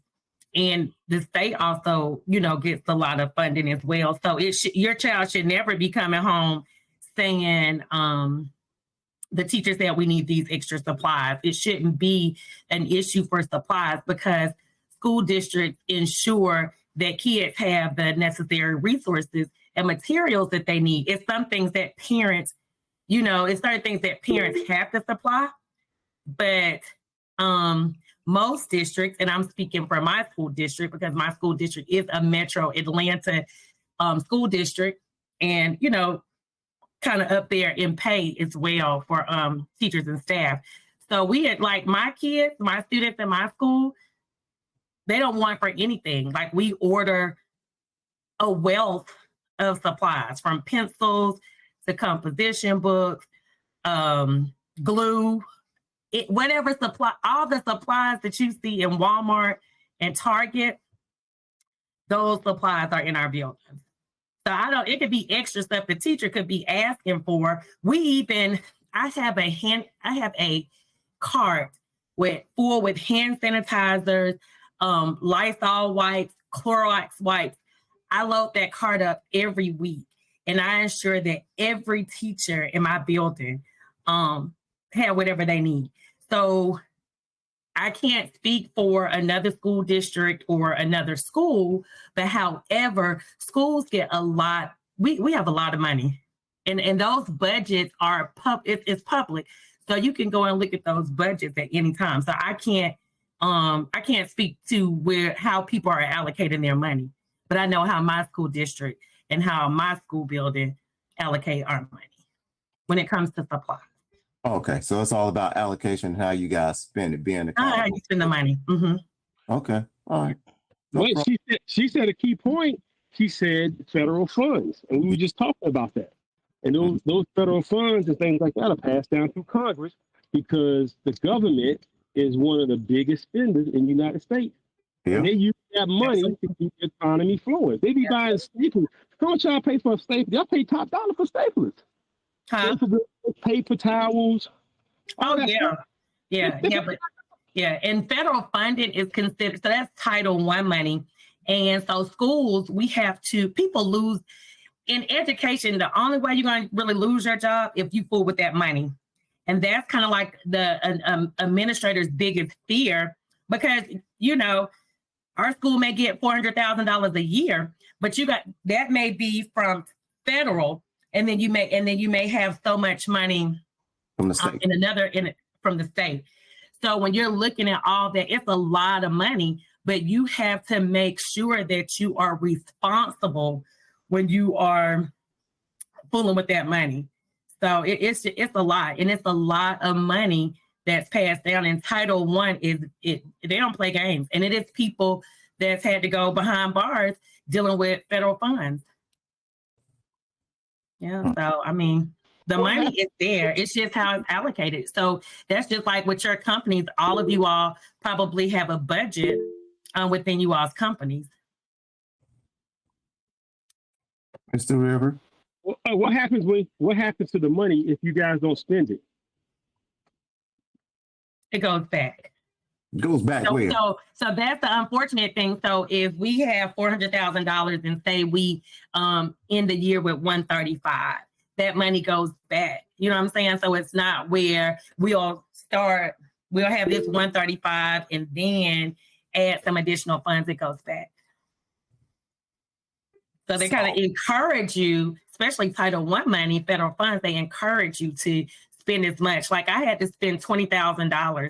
S5: And the state also, gets a lot of funding as well. So your child should never be coming home saying, the teacher said we need these extra supplies. It shouldn't be an issue for supplies because school districts ensure that kids have the necessary resources and materials that they need. It's some things that parents, it's certain things that parents have to supply, but most districts, and I'm speaking for my school district because my school district is a Metro Atlanta school district, and kind of up there in pay as well for teachers and staff. So we had my kids, my students in my school, they don't want for anything. Like we order a wealth of supplies from pencils to composition books, glue, whatever supply, all the supplies that you see in Walmart and Target, those supplies are in our buildings. So it could be extra stuff the teacher could be asking for. I have a cart full with hand sanitizers, Lysol wipes, Clorox wipes. I load that cart up every week, and I ensure that every teacher in my building have whatever they need. So I can't speak for another school district or another school, but however, schools get a lot. We have a lot of money, and those budgets are it's public, so you can go and look at those budgets at any time. So I can't speak to how people are allocating their money, but I know how my school district and how my school building allocate our money when it comes to supplies.
S4: Okay, so it's all about allocation, how you guys spend it, being accountable.
S5: How you spend the money. Mm-hmm.
S4: Okay, all right.
S3: Wait, she said a key point. She said federal funds, and we were just talking about that. And those federal funds and things like that are passed down through Congress because the government is one of the biggest spenders in the United States. Yeah. And they use that money to keep the economy flowing. They be buying staples. How much y'all pay for a staple? Y'all pay top dollar for staplers.
S5: Huh?
S3: Paper towels.
S5: Oh, yeah. Yeah. And federal funding is considered, so that's Title I money. And so schools, people lose in education. The only way you're going to really lose your job if you fool with that money. And that's kind of like the administrator's biggest fear because, our school may get $400,000 a year, but that may be from federal. And then you may have so much money
S4: from the state
S5: from the state. So when you're looking at all that, it's a lot of money. but you have to make sure that you are responsible when you are fooling with that money. So it's a lot, and it's a lot of money that's passed down. And Title I they don't play games, and it is people that's had to go behind bars dealing with federal funds. Yeah, so I mean, the money is there. It's just how it's allocated. So that's just like with your companies. All of you all probably have a budget within you all's companies.
S4: Mr. River.
S3: What happens to the money if you guys don't spend it?
S5: It goes back.
S4: It goes back where?
S5: So that's the unfortunate thing. So if we have $400,000 and say we end the year with 135, that money goes back. You know what I'm saying? So it's not where we'll have this 135 and then add some additional funds. It goes back. So they kind of encourage you, especially Title I money, federal funds, they encourage you to spend as much. Like I had to spend $20,000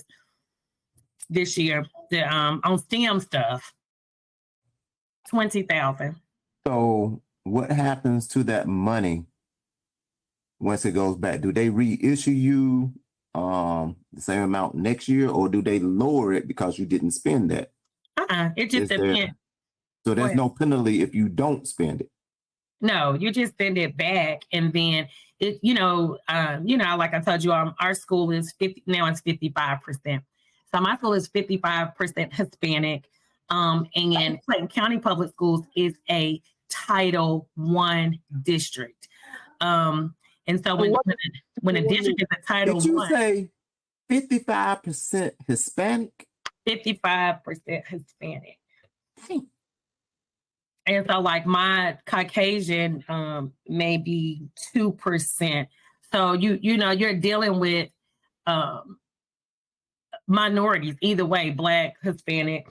S5: this year on STEM stuff. $20,000.
S4: So what happens to that money once it goes back? Do they reissue you the same amount next year, or do they lower it because you didn't spend that?
S5: It just depends.
S4: So there's no penalty if you don't spend it.
S5: No, you just send it back, and then it, like I told you, our school is 50 now. It's 55%. So my school is 55% Hispanic, and Clayton County Public Schools is a Title I district. And so when a district is a Title I,
S4: did you say 55% Hispanic?
S5: 55% Hispanic. And so like my Caucasian may be 2%. So you're dealing with minorities either way, Black, Hispanic,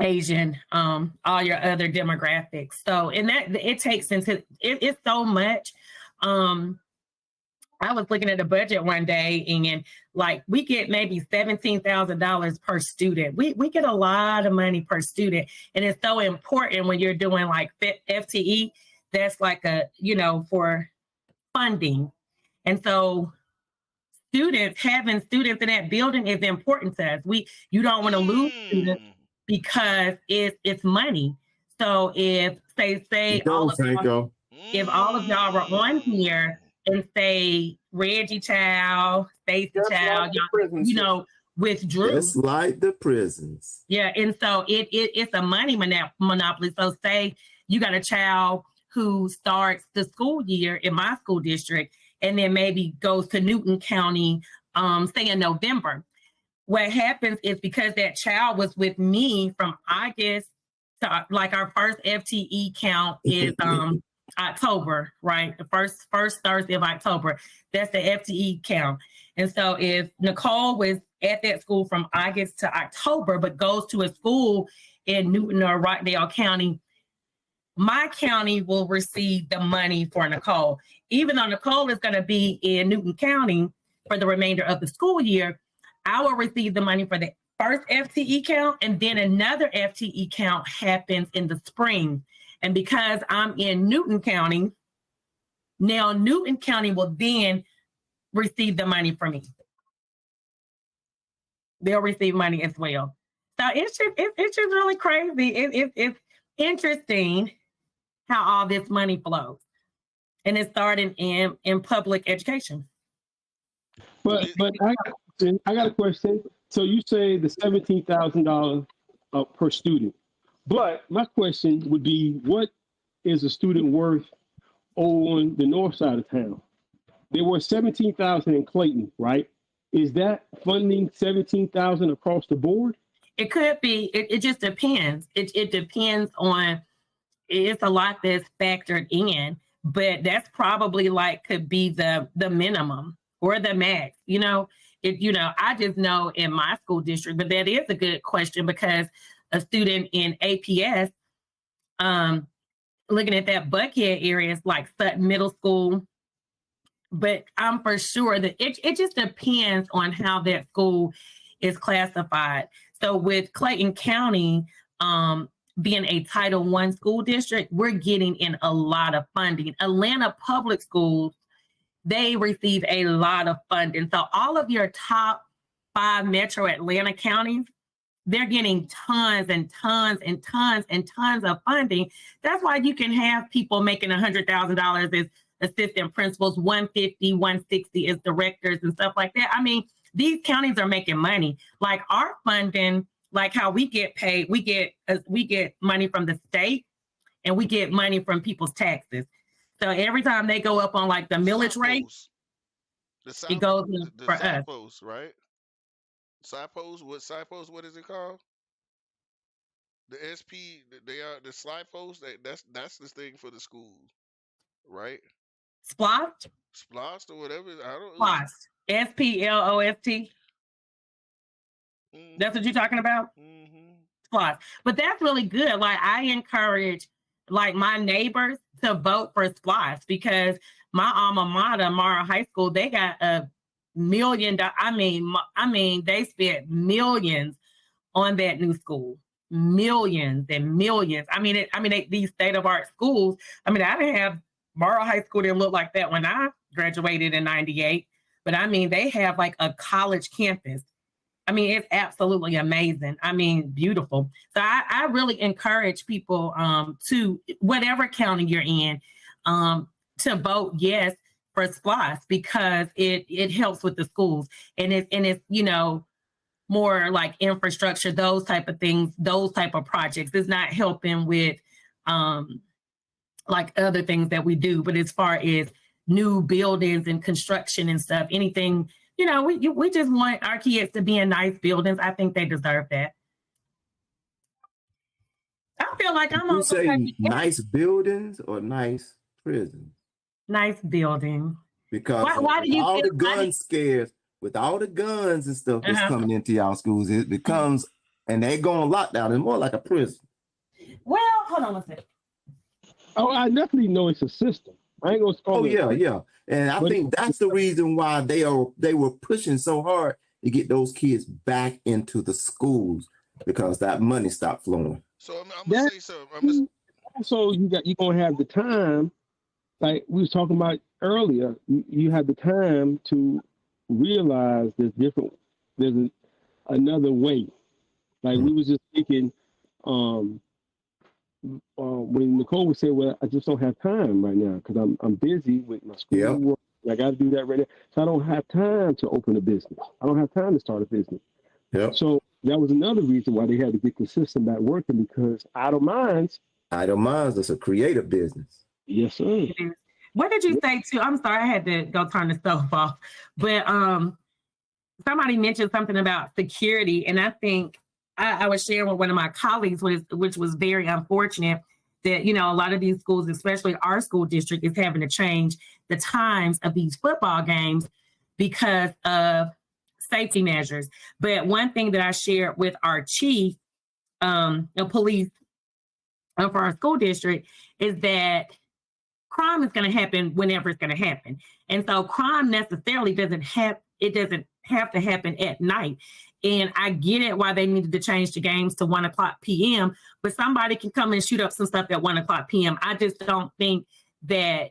S5: Asian, all your other demographics. So and that it takes into it's so much. I was looking at a budget one day, and like we get maybe $17,000 per student. We get a lot of money per student, and it's so important when you're doing like FTE. That's like for funding, and so having students in that building is important to us. You don't want to lose students because it's money. So if if all of y'all were on here and say Reggie Child, Stacey Child, y'all, withdrew.
S4: Just like the prisons.
S5: Yeah, and so it's a money monopoly. So say you got a child who starts the school year in my school district and then maybe goes to Newton County, say in November. What happens is because that child was with me from August to like our first FTE count is October, right? The first Thursday of October. That's the FTE count. And so if Nicole was at that school from August to October, but goes to a school in Newton or Rockdale County, my county will receive the money for Nicole. Even though Nicole is going to be in Newton County for the remainder of the school year, I will receive the money for the first FTE count, and then another FTE count happens in the spring. And because I'm in Newton County, now Newton County will then receive the money from me. They'll receive money as well. So it's just really crazy. It's interesting how all this money flows. And it started in public education.
S3: But I got a question. So you say the $17,000 per student. But my question would be, what is a student worth on the north side of town? There were $17,000 in Clayton, right? Is that funding $17,000 across the board?
S5: It could be. It just depends. It depends on. It's a lot that's factored in, but that's probably could be the minimum or the max. I just know in my school district, but that is a good question because a student in APS, looking at that Buckhead area, it's like Sutton Middle School. But I'm for sure that it just depends on how that school is classified. So with Clayton County being a Title I school district, we're getting in a lot of funding. Atlanta Public Schools, they receive a lot of funding. So all of your top 5 metro Atlanta counties, they're getting tons and tons and tons and tons of funding. That's why you can have people making $100,000 as assistant principals, 150, 160 as directors and stuff like that. I mean, these counties are making money. Like our funding, like how we get paid, we get money from the state and we get money from people's taxes. So every time they go up on like the millage rate, it goes in for us.
S2: SIPOs, right? SIPOs, what is it called? The SP, they are the SIPOs, that's the thing for the schools, right?
S5: SPLOST?
S2: SPLOST or whatever. I don't know.
S5: SPLOST. SPLOST. That's what you're talking about? SPLOST. But that's really good. Like I encourage like my neighbors to vote for SPLOST because my alma mater, Mara High School, they got $1 million. I mean, they spent millions on that new school. Millions and millions. I mean, these state-of-art schools. I mean, I didn't have Mara High School didn't look like that when I graduated in '98. But I mean, they have like a college campus. I mean, it's absolutely amazing. I mean, beautiful. So I really encourage people to, whatever county you're in, to vote yes for SPLOST because it helps with the schools. And it's, you know, more like infrastructure, those type of things, those type of projects. It's not helping with like other things that we do. But as far as new buildings and construction and stuff, anything, you know, we just want our kids to be in nice buildings. I think they deserve that. I feel like I'm
S4: you say nice buildings or nice prisons?
S5: Nice building.
S4: Because
S5: why do you
S4: all the gun scares, with all the guns and stuff that's coming into y'all schools, it becomes, and they go on lockdown. It's more like a prison.
S5: Well, hold on a second.
S3: Oh, I definitely know it's a system. I ain't gonna.
S4: Yeah. And I think that's the reason why they were pushing so hard to get those kids back into the schools because that money stopped flowing.
S2: So I'm gonna say something.
S3: So you're gonna have the time, like we was talking about earlier. You have the time to realize there's another way. Like we was just thinking, when Nicole would say, "Well, I just don't have time right now because I'm busy with my school work. I got to do that right now, so I don't have time to open a business. I don't have time to start a business."
S4: Yep.
S3: So that was another reason why they had to get the system back working because idle minds
S4: is a creative business.
S3: Yes, sir.
S5: What did you say too? I'm sorry, I had to go turn the stove off. But somebody mentioned something about security, and I think I was sharing with one of my colleagues, which was very unfortunate, that, you know, a lot of these schools, especially our school district, is having to change the times of these football games because of safety measures. But one thing that I shared with our chief of police for our school district is that crime is going to happen whenever it's going to happen. And so crime necessarily doesn't have to happen at night. And I get it why they needed to change the games to 1:00 p.m., but somebody can come and shoot up some stuff at 1:00 p.m. I just don't think that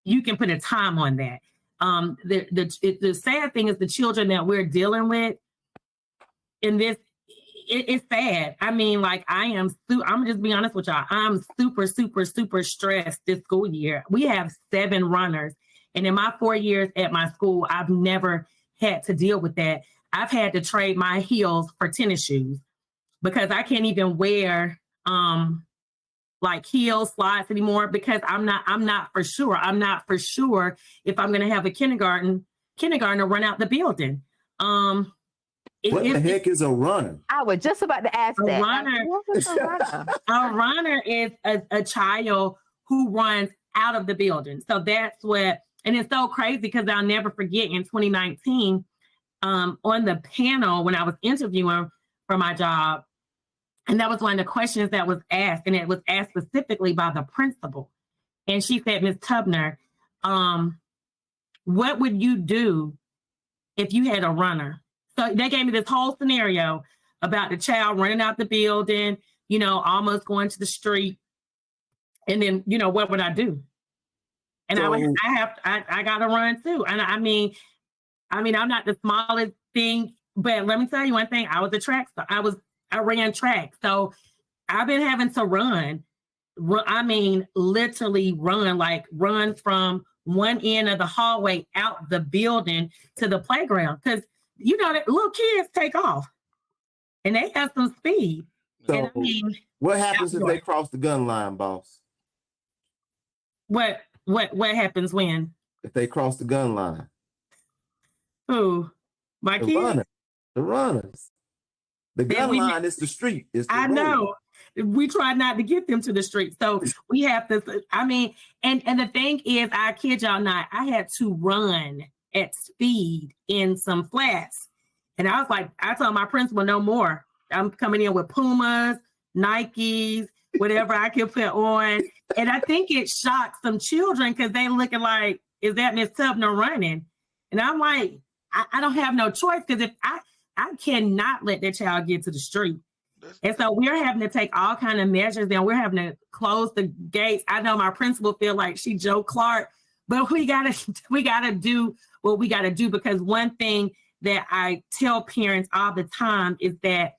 S5: you can put a time on that. The sad thing is the children that we're dealing with in this, it's sad. I mean, like I'm just be honest with y'all. I'm super, super, super stressed this school year. We have 7 runners. And in my 4 years at my school, I've never had to deal with that. I've had to trade my heels for tennis shoes because I can't even wear like heels, slides anymore because I'm not for sure. I'm not for sure if I'm going to have a kindergartner run out the building.
S4: What the heck is a runner?
S7: I was just about to ask that.
S5: A runner is a child who runs out of the building. So that's what, and it's so crazy because I'll never forget in 2019, on the panel when I was interviewing for my job, and that was one of the questions that was asked, and it was asked specifically by the principal. And she said, "Ms. Tubner, what would you do if you had a runner?" So they gave me this whole scenario about the child running out the building, almost going to the street. And then, what would I do? And
S4: So-
S5: I got to run too. And I mean, I'm not the smallest thing, but let me tell you one thing. I was a track star. I ran track. So I've been having to run. I mean, literally run from one end of the hallway out the building to the playground. Because, that little kids take off and they have some speed.
S4: So
S5: And I mean,
S4: what happens if
S5: outdoor.
S4: they cross the gun line, boss?
S5: what happens when?
S4: If they cross the gun line?
S5: Who? My
S4: The
S5: kids?
S4: runners. The runners. The
S5: Then
S4: gun
S5: we-
S4: line is the street. It's the
S5: I
S4: road.
S5: know. We try not to get them to the street. So we have to, and the thing is, I kid y'all not, I had to run at speed in some flats. And I was like, I told my principal, no more. I'm coming in with Pumas, Nikes, whatever I can put on. And I think it shocked some children because they looking like, is that Miss Tubner running? And I'm like, I don't have no choice because if I cannot let that child get to the street. And so we're having to take all kind of measures and we're having to close the gates. I know my principal feel like she Joe Clark, but we gotta do what we gotta do, because one thing that I tell parents all the time is that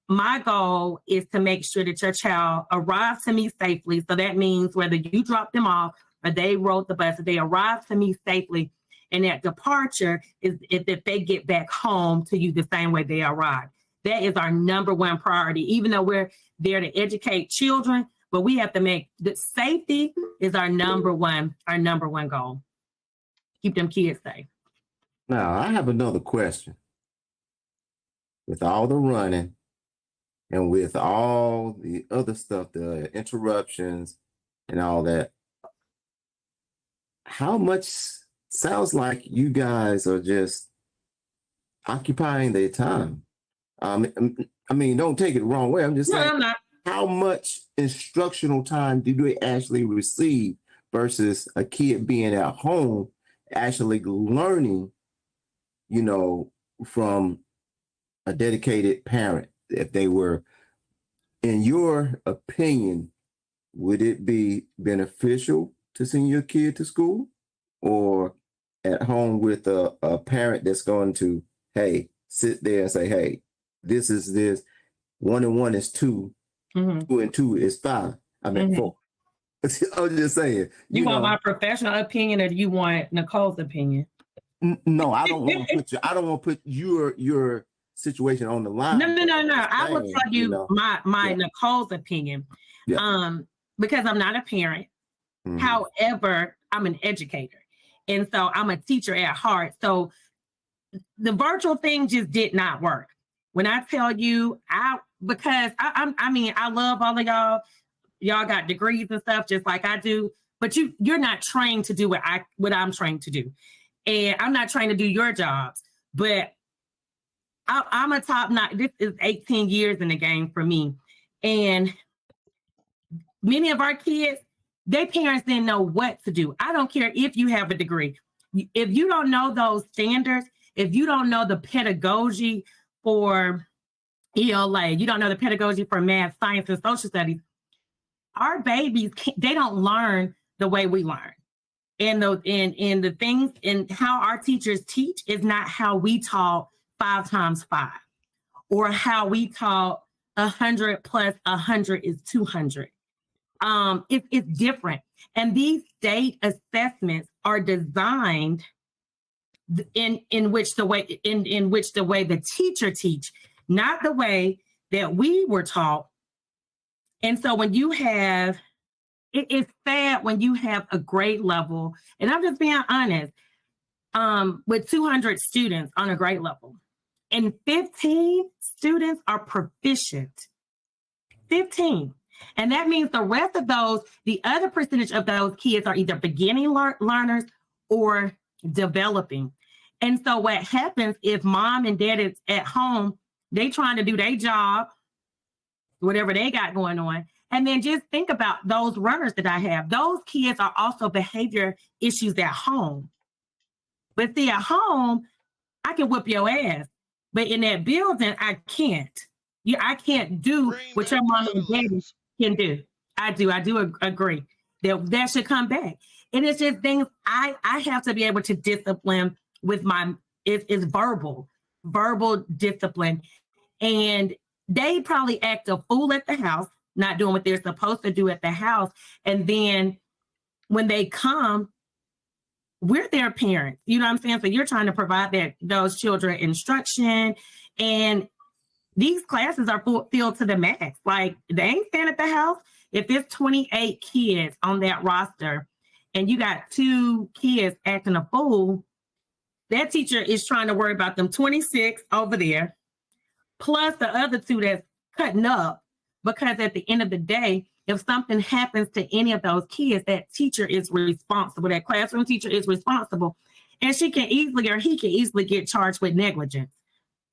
S5: my goal is to make sure that your child arrives to me safely. So that means whether you drop them off or they rode the bus, they arrive to me safely. And that departure is if they get back home to you the same way they arrived. That is our number one priority, even though we're there to educate children, but we have to make the safety is our number one goal. Keep them kids safe.
S4: Now, I have another question. With all the running and with all the other stuff, the interruptions and all that, how much sounds like you guys are just occupying their time? I mean, don't take it the wrong way. I'm just saying,
S5: I'm not.
S4: how much instructional time do they actually receive versus a kid being at home actually learning, from a dedicated parent? If they were, in your opinion, would it be beneficial to send your kid to school or at home with a parent that's going to, hey, sit there and say, hey, this is this. 1 and 1 is 2.
S5: Mhm.
S4: 2 and 2 is 5. I mean, 4. I'm just saying.
S5: You want my professional opinion or do you want Nicole's opinion?
S4: No, I don't want to put I don't want to put your situation on the line.
S5: No. I will tell you my
S4: Yeah.
S5: Nicole's opinion.
S4: Yeah.
S5: Because I'm not a parent.
S4: Mhm.
S5: However, I'm an educator. And so I'm a teacher at heart. So the virtual thing just did not work. When I tell you, I love all of y'all. Y'all got degrees and stuff just like I do, but you're not trained to do what I'm trained to do. And I'm not trying to do your jobs, but I'm a top notch. This is 18 years in the game for me. And many of our kids, their parents didn't know what to do. I don't care if you have a degree. If you don't know those standards, if you don't know the pedagogy for ELA, you don't know the pedagogy for math, science, and social studies, our babies, they don't learn the way we learn. And the things and how our teachers teach is not how we taught 5 times 5 or how we taught 100 plus 100 is 200. It's different. And these state assessments are designed in which the way the teacher teach, not the way that we were taught. And so when you have, it's sad when you have a grade level, and I'm just being honest, with 200 students on a grade level, and 15 students are proficient. 15. And that means the rest of those, the other percentage of those kids are either beginning learners or developing. And so what happens if mom and dad is at home, they trying to do their job, whatever they got going on. And then just think about those runners that I have. Those kids are also behavior issues at home. But see, at home, I can whip your ass. But in that building, I can't. I can't do
S2: Bring
S5: what
S2: back
S5: your mom and daddy
S2: parallels.
S5: can do. I do agree that should come back. And it's just things I have to be able to discipline with my it's verbal discipline. And they probably act a fool at the house, not doing what they're supposed to do at the house. And then when they come, we're their parents. You know what I'm saying? So you're trying to provide those children instruction, and these classes are filled to the max. Like, they ain't staying at the house. If there's 28 kids on that roster and you got 2 kids acting a fool, that teacher is trying to worry about them 26 over there, plus the other 2 that's cutting up. Because at the end of the day, if something happens to any of those kids, that teacher is responsible. That classroom teacher is responsible. And he can easily get charged with negligence.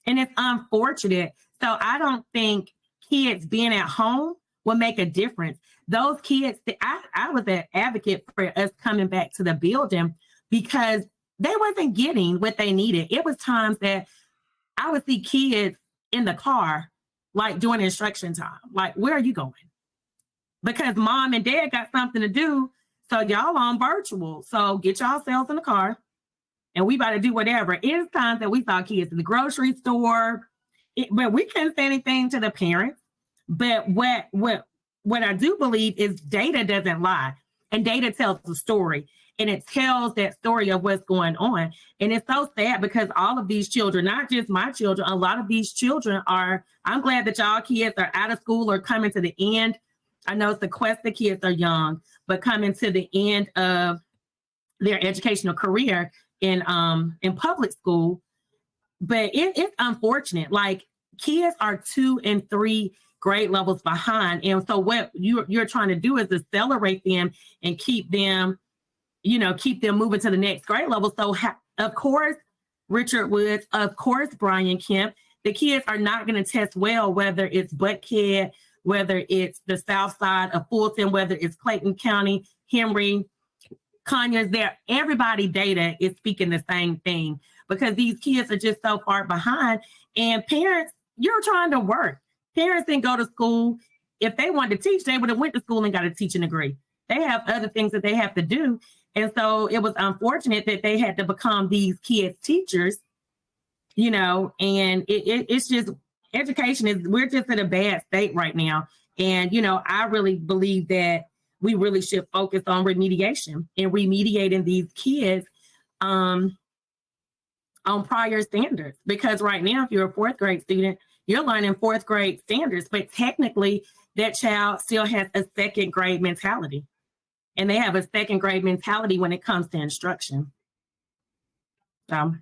S5: And it's unfortunate. So I don't think kids being at home will make a difference. Those kids, I was an advocate for us coming back to the building because they wasn't getting what they needed. It was times that I would see kids in the car, like during instruction time. Like, where are you going? Because mom and dad got something to do. So y'all on virtual. So get yourselves in the car and we about to do whatever. It's times that we saw kids in the grocery store, but we couldn't say anything to the parents. But what I do believe is data doesn't lie, and data tells the story, and it tells that story of what's going on. And it's so sad because all of these children, not just my children, a lot of these children I'm glad that y'all kids are out of school or coming to the end. I know Sequester kids are young, but coming to the end of their educational career in public school. But it's unfortunate. Like, kids are 2 and 3 grade levels behind. And so what you're trying to do is accelerate them and keep them moving to the next grade level. So of course, Richard Woods, of course, Brian Kemp, the kids are not going to test well, whether it's Buckhead, whether it's the south side of Fulton, whether it's Clayton County, Henry, Conyers, there, everybody data is speaking the same thing because these kids are just so far behind. And parents, you're trying to work. Parents didn't go to school. If they wanted to teach, they would have went to school and got a teaching degree. They have other things that they have to do. And so it was unfortunate that they had to become these kids' teachers, and it's just, we're just in a bad state right now. And, I really believe that we really should focus on remediation and remediating these kids on prior standards. Because right now, if you're a 4th grade student, you're learning 4th grade standards, but technically that child still has a 2nd grade mentality. And they have a 2nd grade mentality when it comes to instruction. So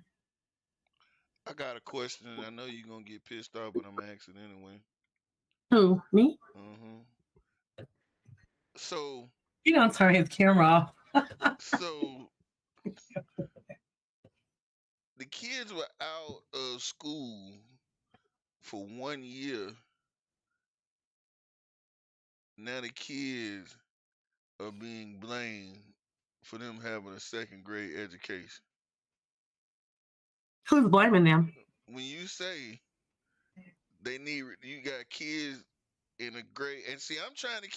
S2: I got a question, and I know you're gonna get pissed off, but I'm asking anyway.
S5: who? Me?
S2: Mm-hmm. So
S5: You don't turn his camera off.
S2: so the kids were out of school for 1 year. Now the kids are being blamed for them having a 2nd grade education.
S5: Who's blaming them?
S2: When you say you got kids in a grade, and see, I'm trying to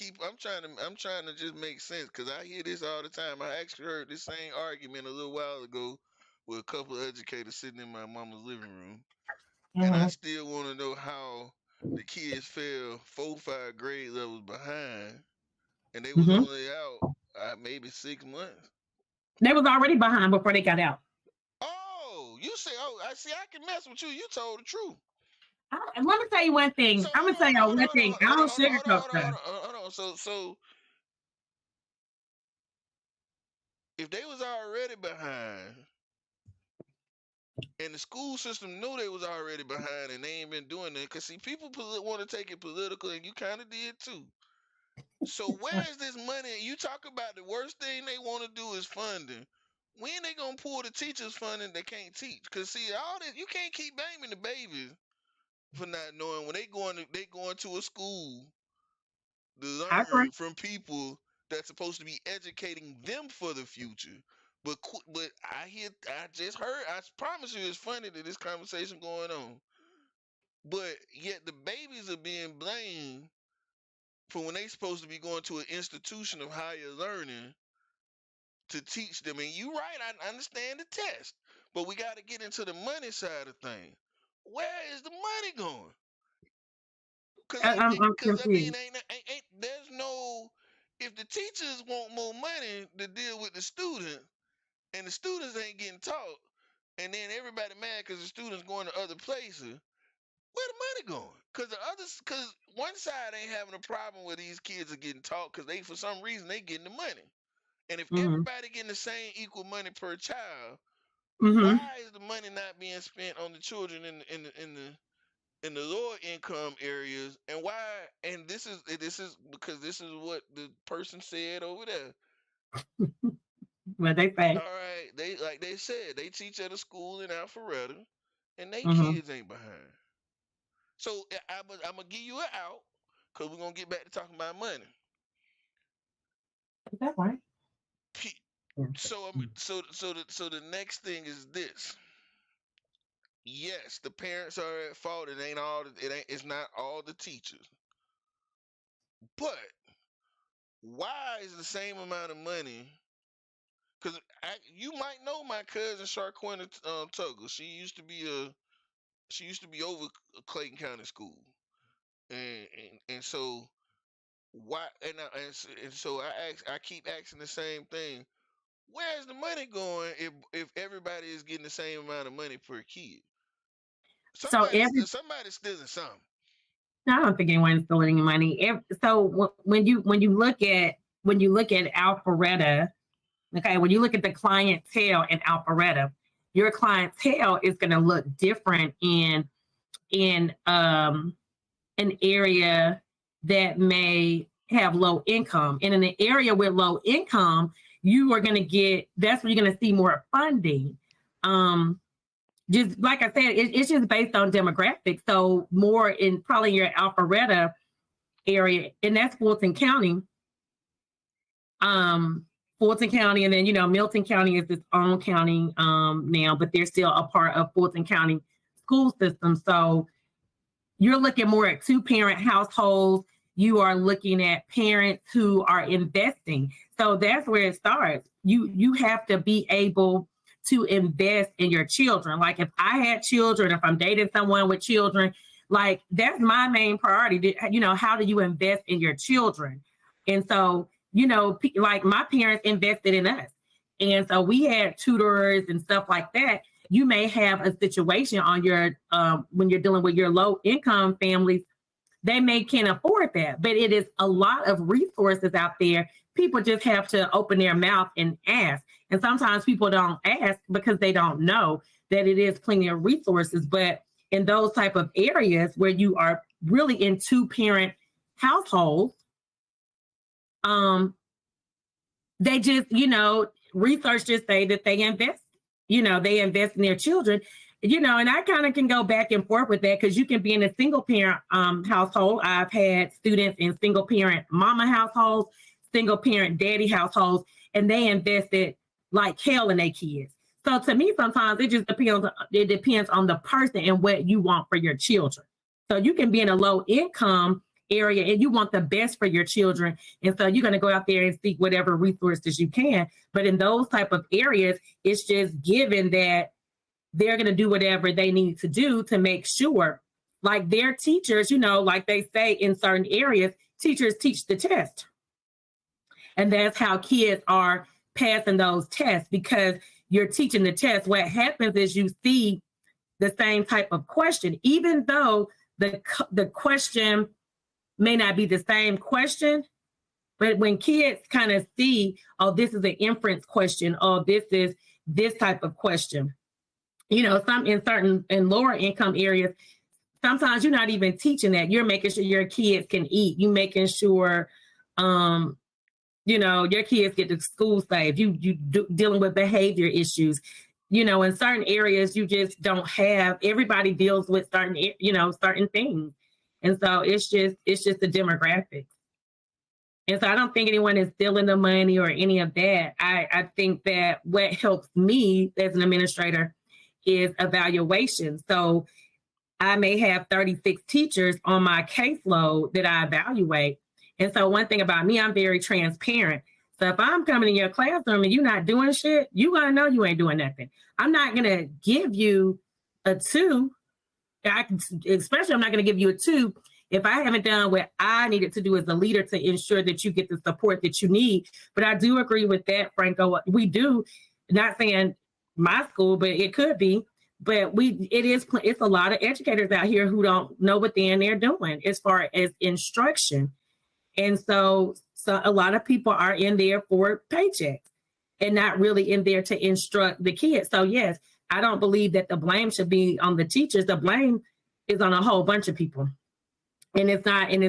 S2: just make sense because I hear this all the time. I actually heard this same argument a little while ago with a couple of educators sitting in my mama's living room. And I still want to know how the kids fell 4, 5 grade levels behind, and they was only out maybe 6 months.
S5: They was already behind before they got out.
S2: Oh, you say, I see. I can mess with you. You told the truth.
S5: Let me tell you one thing. I'm gonna tell you one thing. I don't sugarcoat stuff.
S2: Hold on. So if they was already behind, and the school system knew they was already behind, and they ain't been doing it, because see, people want to take it political, and you kind of did too. So where is this money? You talk about the worst thing they want to do is funding. When they gonna pull the teachers funding they can't teach? Because see, all this, you can't keep blaming the babies for not knowing when they going to a school to learn from people that's supposed to be educating them for the future. But I just heard. I promise you, it's funny that this conversation going on. But yet the babies are being blamed for when they supposed to be going to an institution of higher learning to teach them. And you right, I understand the test, but we got to get into the money side of things. Where is the money going?
S5: I'm
S2: Because I mean,
S5: confused.
S2: ain't there's no. If the teachers want more money to deal with the student, and the students ain't getting taught, and then everybody mad because the students going to other places, where the money going? Because one side ain't having a problem where these kids are getting taught because they, for some reason, they getting the money. And if everybody getting the same equal money per child, why is the money not being spent on the children in the lower income areas? And why? And this is because this is what the person said over there.
S5: What they say?
S2: All right, they said they teach at a school in Alpharetta, and they kids ain't behind. So I'm gonna give you an out because we're gonna get back to talking about money.
S5: Is that right?
S2: So the next thing is this. Yes, the parents are at fault. It's not all the teachers. But why is the same amount of money? Because you might know my cousin Sharquina Tuggle. She used to be over Clayton County School, and so why? And so I keep asking the same thing. Where's the money going if everybody is getting the same amount of money per kid? Somebody's stealing something.
S5: I don't think anyone's stealing any money. So when you look at Alpharetta, okay, when you look at the clientele in Alpharetta, your clientele is going to look different in an area that may have low income. And in an area with low income, you are going to get, that's where you're going to see more funding. Just like I said, it's just based on demographics. So more in probably your Alpharetta area, and that's Fulton County. Fulton County, and then, Milton County is its own county now, but they're still a part of Fulton County school system. So you're looking more at 2-parent households. You are looking at parents who are investing. So that's where it starts. You have to be able to invest in your children. Like if I had children, if I'm dating someone with children, like that's my main priority. How do you invest in your children? And so, like my parents invested in us. And so we had tutors and stuff like that. You may have a situation on your, when you're dealing with your low income families, they can't afford that, but it is a lot of resources out there. People just have to open their mouth and ask. And sometimes people don't ask because they don't know that it is plenty of resources. But in those type of areas where you are really in 2-parent households, they just, research just say that they invest, they invest in their children. And I kind of can go back and forth with that because you can be in a single parent household. I've had students in single parent mama households, single parent daddy households, and they invested like hell in their kids. So to me, sometimes it just depends on the person and what you want for your children. So you can be in a low income area and you want the best for your children. And so you're going to go out there and seek whatever resources you can. But in those type of areas, it's just given that they're going to do whatever they need to do to make sure, like their teachers, like they say in certain areas, teachers teach the test. And that's how kids are passing those tests because you're teaching the test. What happens is you see the same type of question, even though the question may not be the same question, but when kids kind of see, oh, this is an inference question, oh, this is this type of question. Some in lower income areas, sometimes you're not even teaching that. You're making sure your kids can eat. You're making sure, your kids get to school safe. You dealing with behavior issues. In certain areas, you just don't have. Everybody deals with certain things, and so it's just the demographics. And so I don't think anyone is stealing the money or any of that. I think that what helps me as an administrator is evaluation. So I may have 36 teachers on my caseload that I evaluate. And so one thing about me, I'm very transparent. So if I'm coming in your classroom and you're not doing shit, you're going to know you ain't doing nothing. I'm not going to give you a 2. Especially I'm not going to give you a 2 if I haven't done what I needed to do as a leader to ensure that you get the support that you need. But I do agree with that, Franco. We do, not saying my school, but it could be. But it's a lot of educators out here who don't know what they're doing as far as instruction. And so a lot of people are in there for paychecks and not really in there to instruct the kids. So yes, I don't believe that the blame should be on the teachers. The blame is on a whole bunch of people. And it's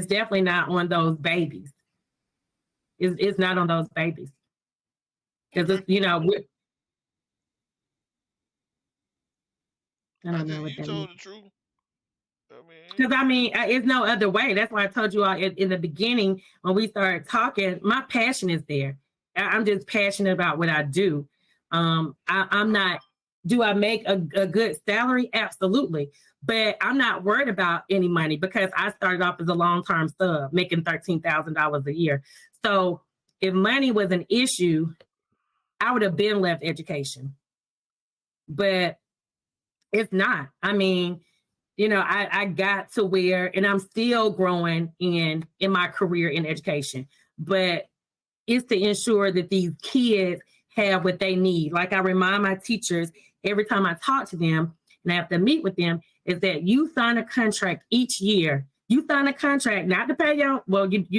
S5: definitely not on those babies. It's not on those babies. Because it's, I don't know what
S2: You
S5: that
S2: told
S5: means.
S2: the truth.
S5: Because it's no other way. That's why I told you all in the beginning when we started talking, my passion is there. I'm just passionate about what I do. I'm not. Do I make a good salary? Absolutely. But I'm not worried about any money because I started off as a long-term sub making $13,000 a year. So if money was an issue, I would have been left education. But it's not. I got to where, and I'm still growing in my career in education, but it's to ensure that these kids have what they need. Like I remind my teachers every time I talk to them and I have to meet with them, is that you sign a contract each year. You sign a contract not to pay you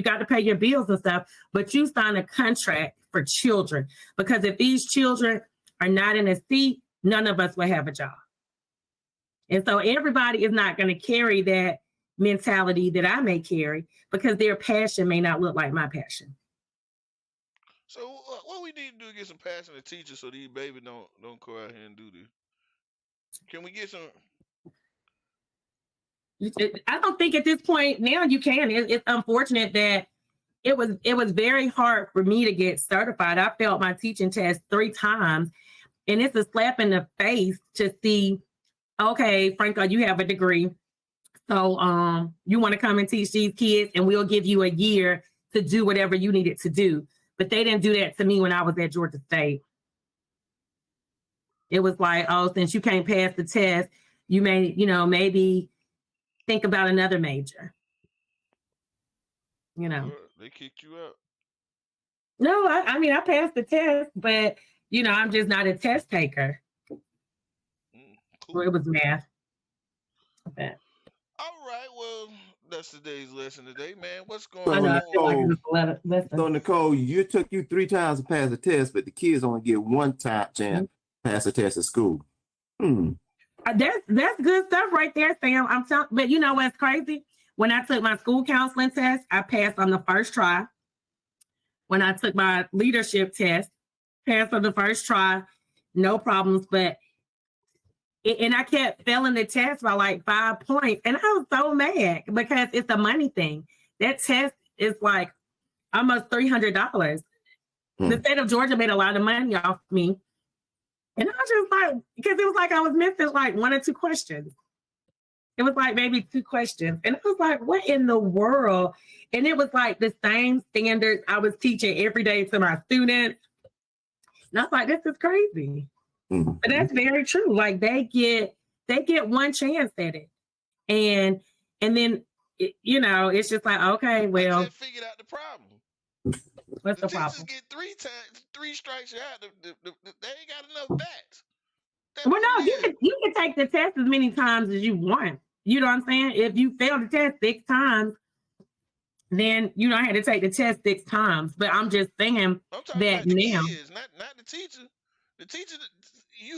S5: got to pay your bills and stuff, but you sign a contract for children. Because if these children are not in a seat, none of us will have a job. And so everybody is not going to carry that mentality that I may carry because their passion may not look like my passion.
S2: So what we need to do is get some passionate teachers so these babies don't go out here and do this. Can we get some?
S5: I don't think at this point now you can. It's unfortunate that it was very hard for me to get certified. I failed my teaching test 3 times, and it's a slap in the face to see. Okay, Franco, you have a degree. So you want to come and teach these kids and we'll give you a year to do whatever you needed to do. But they didn't do that to me when I was at Georgia State. It was like, oh, since you can't pass the test, you may, maybe think about another major.
S2: They kicked you out.
S5: No, I passed the test, but, I'm just not a test taker. Cool. It was math. Okay.
S2: All right, well, that's today's lesson today, man. What's going on?
S4: So Nicole, you took 3 times to pass the test, but the kids only get 1 time chance to pass the test at school.
S5: That's good stuff right there, Sam. I'm telling, but you know what's crazy? When I took my school counseling test, I passed on the first try. When I took my leadership test, passed on the first try, no problems. And I kept failing the test by like 5 points. And I was so mad because it's a money thing. That test is like almost $300. The state of Georgia made a lot of money off me. And I was just like, because it was like I was missing like 1 or 2 questions. It was like maybe 2 questions. And I was like, what in the world? And it was like the same standards I was teaching every day to my students. And I was like, this is crazy. But that's very true. Like they get 1 chance at it. And then, it's just like, okay, well.
S2: I just figured out the problem.
S5: What's the problem?
S2: Get 3 strikes out. They ain't got enough bats.
S5: Well, no, you can take the test as many times as you want. You know what I'm saying? If you fail the test 6 times, then you don't have to take the test 6 times. But I'm just saying that now.
S2: Kids, not the teacher. The teacher,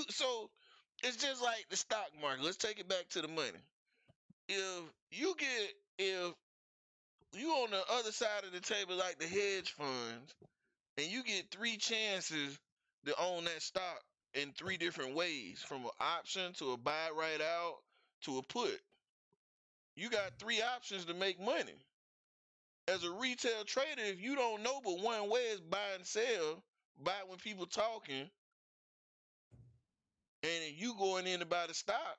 S2: so it's just like the stock market. Let's take it back to the money. If you on the other side of the table like the hedge funds, and you get 3 chances to own that stock in 3 different ways, from an option to a buy right out to a put. You got 3 options to make money. as a retail trader, if you don't know but one way is buy and sell, buy when people talking, and if you going in to buy the stock,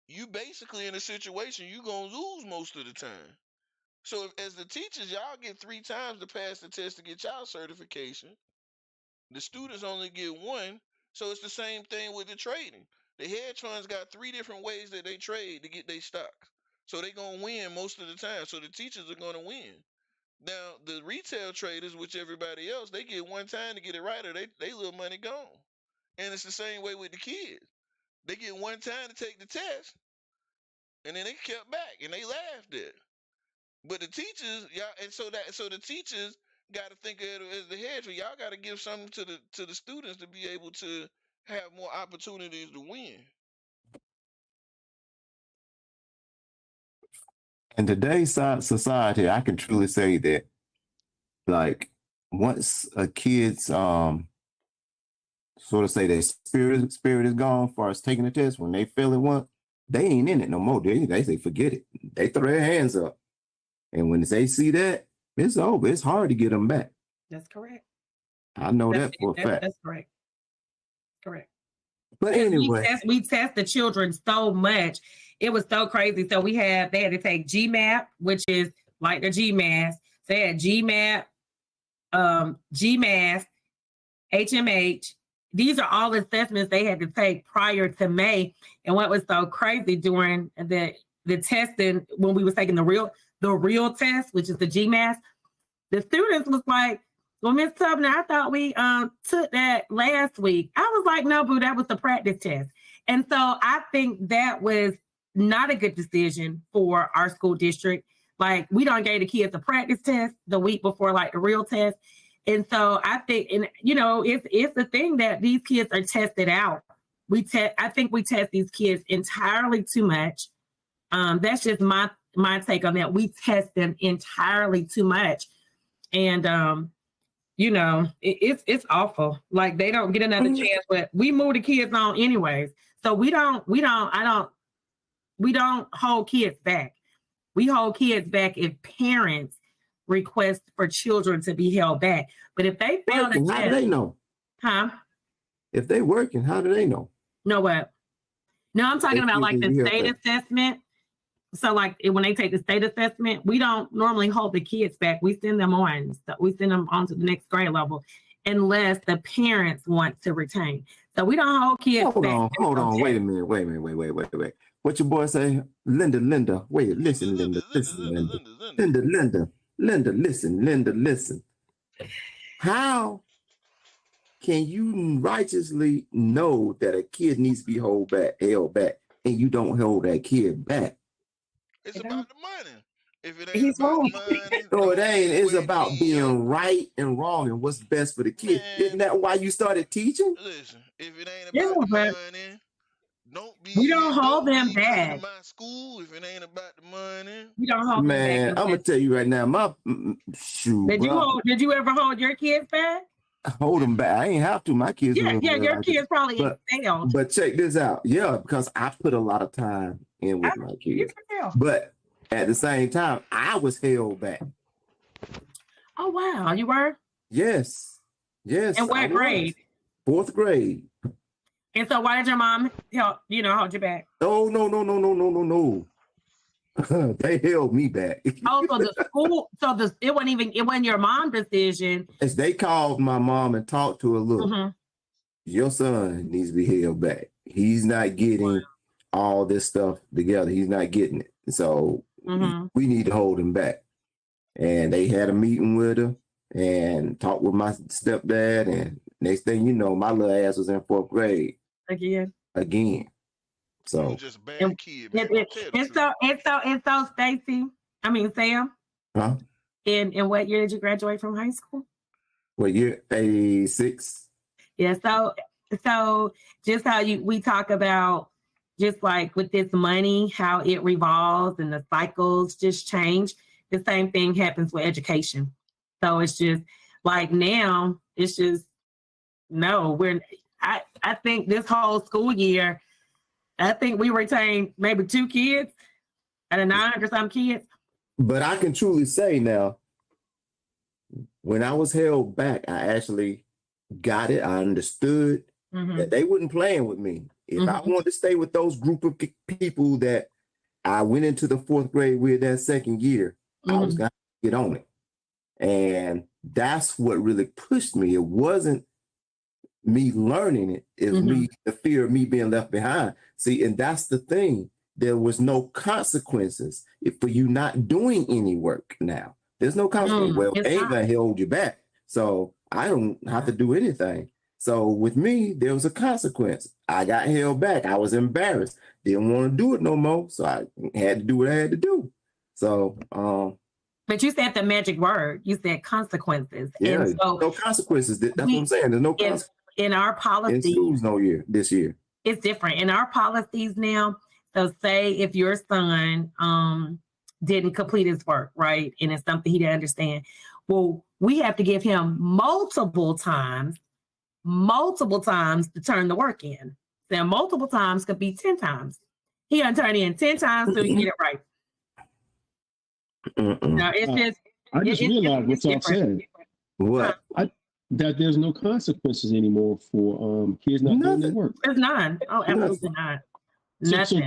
S2: you basically in a situation you gonna lose most of the time. So if, as the teachers, y'all get 3 times to pass the test to get y'all certification. The students only get 1. So it's the same thing with the trading. The hedge funds got 3 different ways that they trade to get their stocks. So they gonna win most of the time. So the teachers are gonna win. Now the retail traders, which everybody else, they get 1 time to get it right, or they little money gone. And it's the same way with the kids. They get 1 time to take the test, and then they kept back and they laughed at it. But the teachers, y'all, and so the teachers got to think of it as the hedge. Y'all got to give something to the students to be able to have more opportunities to win.
S4: In today's society, I can truly say that, like, once a kid's sort of say their spirit is gone as far as taking a test, when they fail it once, they ain't in it no more. They say forget it. They throw their hands up. And when they see that, it's over. It's hard to get them back.
S5: That's correct.
S4: I know that for a fact.
S5: That's correct. Correct.
S4: But anyway,
S5: we test the children so much. It was so crazy. So they had to take GMAT, which is like the GMAS. So they had GMAT, GMAS, HMH. These are all assessments they had to take prior to May. And what was so crazy during the testing, when we were taking the real test, which is the GMAS, the students was like, well, Ms. Tubner, I thought we took that last week. I was like, no, boo, that was the practice test. And so I think that was not a good decision for our school district. Like, we don't gave the kids a practice test the week before, like the real test. And so I think, and you know, it's the thing that these kids are tested out. I think we test these kids entirely too much. That's just my take on that. We test them entirely too much. And, you know, it's awful. Like, they don't get another chance, but we move the kids on anyways. So we don't hold kids back. We hold kids back if parents request for children to be held back. But if they fail the test,
S4: how do they know?
S5: Huh?
S4: If they working, how do they know?
S5: Know what? No, I'm talking about like the state assessment. So like when they take the state assessment, we don't normally hold the kids back. We send them on. So we send them on to the next grade level unless the parents want to retain. So we don't hold kids back.
S4: Hold on. Wait a minute. Wait. What your boy say? Linda. Wait, listen, Linda. Linda, listen. How can you righteously know that a kid needs to be held back, and you don't hold that kid back?
S2: It's about the money. If it ain't about the money,
S4: no, it ain't. It's about being right and wrong and what's best for the kid. Man, isn't that why you started teaching?
S2: Listen, if it ain't about the money,
S5: we don't hold them back.
S2: My school, if it ain't about the money,
S5: we don't hold them back.
S4: Man, I'm gonna tell you right now, my shoot.
S5: Did you ever hold your kids back?
S4: Hold them back. I ain't have to. My kids.
S5: Yeah, your kids probably excelled.
S4: But check this out. Yeah, because I put a lot of time in with my kids. But at the same time, I was held back.
S5: Oh wow, you were?
S4: Yes.
S5: In what grade?
S4: 4th grade.
S5: And so why did your mom hold you back?
S4: Oh, no. They held me back.
S5: Oh, so the school, it wasn't your mom's decision.
S4: As they called my mom and talked to her, look, your son needs to be held back. He's not getting all this stuff together. He's not getting it. So we need to hold him back. And they had a meeting with her and talked with my stepdad. And next thing you know, my little ass was in 4th grade. Again. So
S2: just bad kid. Man.
S5: And so Sam.
S4: Huh?
S5: In what year did you graduate from high school?
S4: What year? 86.
S5: Yeah. So just how we talk about just like with this money, how it revolves and the cycles just change. The same thing happens with education. So it's just like now it's just I think this whole school year, I think we retained maybe 2 kids out of 900 some kids.
S4: But I can truly say now, when I was held back, I actually got it. I understood that they wouldn't playing with me. If I wanted to stay with those group of people that I went into the 4th grade with that second year, I was going to get on it. And that's what really pushed me. It wasn't me learning it. It was me, the fear of me being left behind. See, and that's the thing. There was no consequences for you not doing any work now. There's no consequence. Well, it ain't going to hold you back. So I don't have to do anything. So with me, there was a consequence. I got held back. I was embarrassed. Didn't want to do it no more. So I had to do what I had to do. So,
S5: but you said the magic word. You said consequences.
S4: Yeah,
S5: and so
S4: no consequences. That's what I'm saying. There's no consequences.
S5: In our policies,
S4: in schools this year.
S5: It's different. In our policies now, so say if your son didn't complete his work, right? And it's something he didn't understand. Well, we have to give him multiple times to turn the work in. So multiple times could be 10 times. He gonna turn in 10 times till he get it right. No, it's just
S3: I just realized what y'all said.
S4: What?
S3: That there's no consequences anymore for kids not doing their work.
S5: There's none. Oh, absolutely not.
S3: So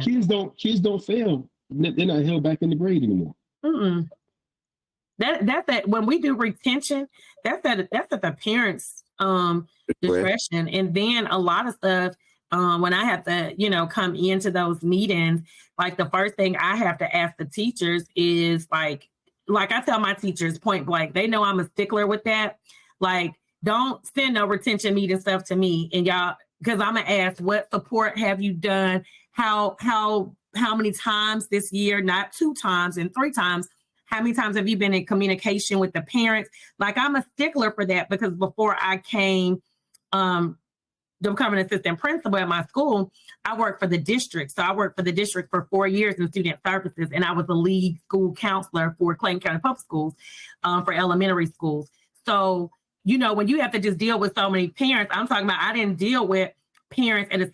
S3: kids don't fail. They're not held back in the grade anymore.
S5: That's that when we do retention, that's at the parents' discretion. And then a lot of stuff, when I have to, come into those meetings, like the first thing I have to ask the teachers is like I tell my teachers point blank, they know I'm a stickler with that. Like, don't send no retention meeting stuff to me, and y'all, because I'm gonna ask, what support have you done? How many times this year? Not 2 times and 3 times. How many times have you been in communication with the parents? Like, I'm a stickler for that, because before I came to become an assistant principal at my school, I worked for the district. So I worked for the district for 4 years in student services, and I was the lead school counselor for Clayton County Public Schools for elementary schools. So, when you have to just deal with so many parents, I'm talking about, I didn't deal with parents at a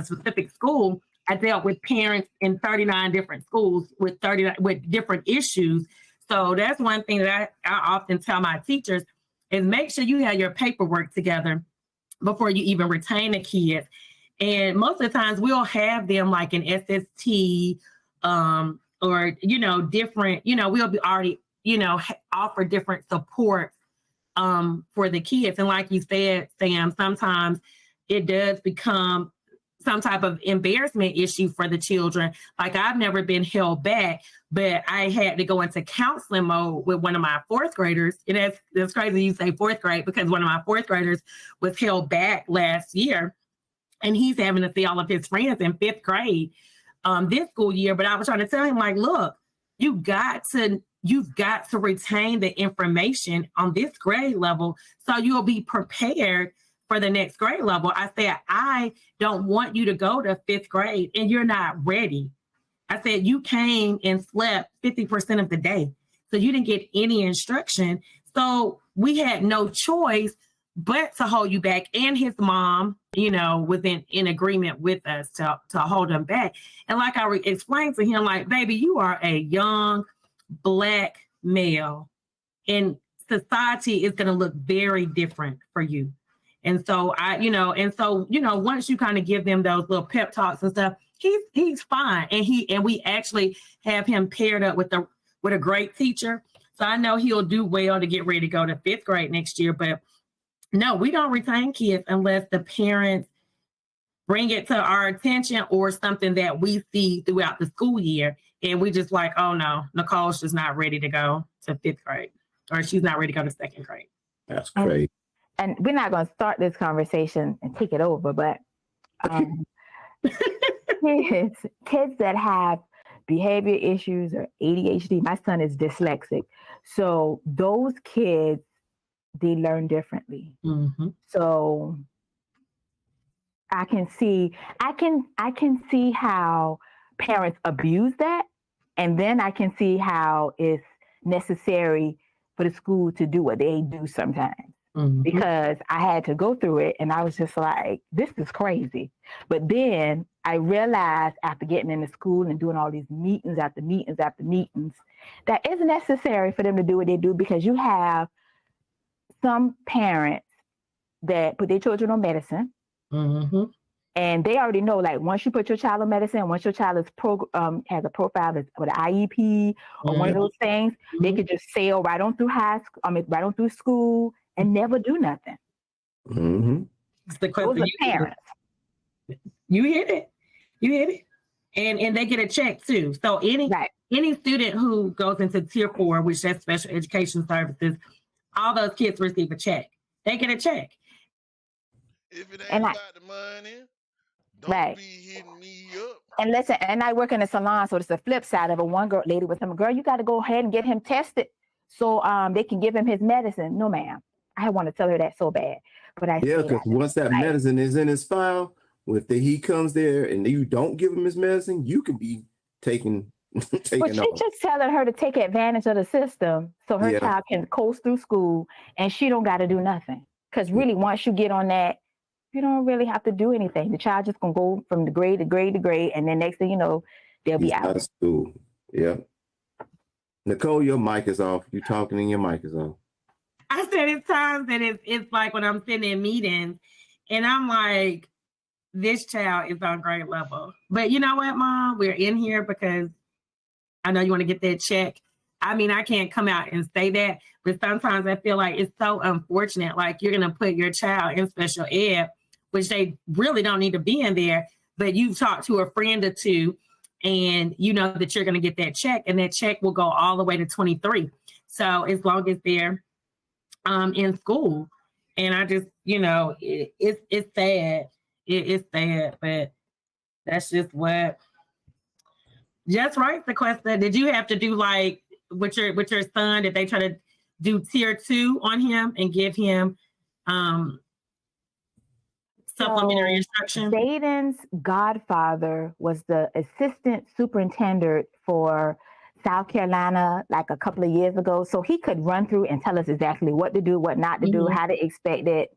S5: specific school. I dealt with parents in 39 different schools with different issues. So that's one thing that I often tell my teachers is make sure you have your paperwork together before you even retain a kid. And most of the times we'll have them like an SST or, different, we'll be already, offer different support for the kids. And like you said, Sam, sometimes it does become some type of embarrassment issue for the children. Like, I've never been held back, but I had to go into counseling mode with one of my 4th graders. And that's crazy you say 4th grade, because one of my 4th graders was held back last year, and he's having to see all of his friends in 5th grade this school year. But I was trying to tell him, like, look, you've got to retain the information on this grade level so you'll be prepared for the next grade level. I said, I don't want you to go to 5th grade and you're not ready. I said, you came and slept 50% of the day, so you didn't get any instruction. So we had no choice but to hold you back. And his mom, was in agreement with us to hold him back. And like I explained to him, like, baby, you are a young Black male, and society is going to look very different for you. And so once you kind of give them those little pep talks and stuff, he's fine. And we actually have him paired up with a great teacher. So I know he'll do well to get ready to go to 5th grade next year. But no, we don't retain kids unless the parents bring it to our attention or something that we see throughout the school year. And we just like, oh no, Nicole's just not ready to go to 5th grade, or she's not ready to go to 2nd grade.
S4: That's great.
S7: And we're not going to start this conversation and take it over, but kids that have behavior issues or ADHD, my son is dyslexic. So those kids, they learn differently. So I can see how parents abuse that, and then I can see how it's necessary for the school to do what they do sometimes. Because I had to go through it, and I was just like, this is crazy. But then I realized after getting into school and doing all these meetings after meetings after meetings that it's necessary for them to do what they do, because you have some parents that put their children on medicine.
S5: Mm-hmm.
S7: And they already know, like, once you put your child on medicine, once your child is has a profile with an IEP or one of those things, they could just sail right on through right on through school and never do nothing.
S4: Mm-hmm.
S5: It's the
S7: Those are parents.
S5: You hit it. You hit it. And they get a check too. So any student who goes into Tier 4, which that's special education services, all those kids receive a check. They get a check.
S2: If it ain't about the money, don't be hitting me up.
S7: And listen, and I work in a salon, so it's the flip side of it. One lady was saying, girl, you got to go ahead and get him tested so they can give him his medicine. No, ma'am. I want to tell her that so bad. But
S4: because once that medicine is in his file, if he comes there and you don't give him his medicine, you can be taken
S7: but she's just telling her to take advantage of the system so her child can coast through school and she don't got to do nothing. Because really, once you get on that, you don't really have to do anything. The child just gonna go from the grade to grade to grade, and then next thing you know, they'll be out of
S4: school. Yeah. Nicole, your mic is off. You talking and your mic is off.
S5: I said it's times that it's like when I'm sitting in meetings and I'm like, this child is on grade level. But you know what, Mom? We're in here because I know you want to get that check. I mean, I can't come out and say that, but sometimes I feel like it's so unfortunate. Like, you're going to put your child in special ed, which they really don't need to be in there, but you've talked to a friend or two and you know that you're going to get that check, and that check will go all the way to 23. So as long as they're in school. And I just, it's sad. It's sad, but that's just what. Just right, the question. Did you have to do like with your son? Did they try to do Tier 2 on him and give him supplementary instruction?
S7: Zayden's godfather was the assistant superintendent for South Carolina like a couple of years ago. So he could run through and tell us exactly what to do, what not to do, how to expect it.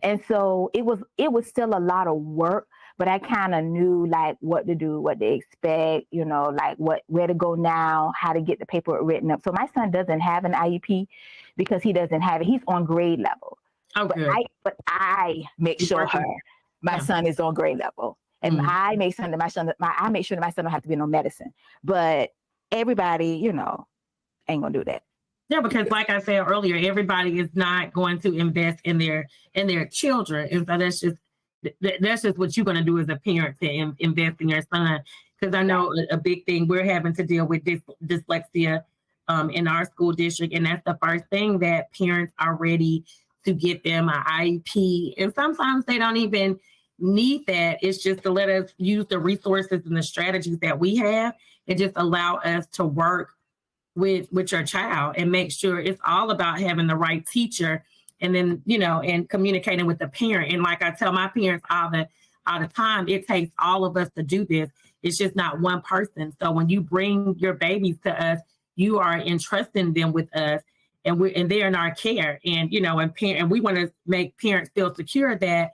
S7: And so it was still a lot of work, but I kind of knew like what to do, what to expect, like where to go now, how to get the paperwork written up. So my son doesn't have an IEP because he doesn't have it. He's on grade level.
S5: Oh, good.
S7: But I make sure my son is on grade level. And I make sure that my son don't have to be on medicine. But everybody, ain't gonna do that.
S5: Yeah, because like I said earlier, everybody is not going to invest in their children. And so that's just what you're going to do as a parent, to invest in your son. Because I know a big thing, we're having to deal with dyslexia in our school district. And that's the first thing that parents are ready to get them an IEP. And sometimes they don't even need that. It's just to let us use the resources and the strategies that we have and just allow us to work with your child and make sure it's all about having the right teacher, and then, and communicating with the parent. And like I tell my parents all the time, it takes all of us to do this. It's just not one person. So when you bring your babies to us, you are entrusting them with us, and they're in our care. And, and we want to make parents feel secure that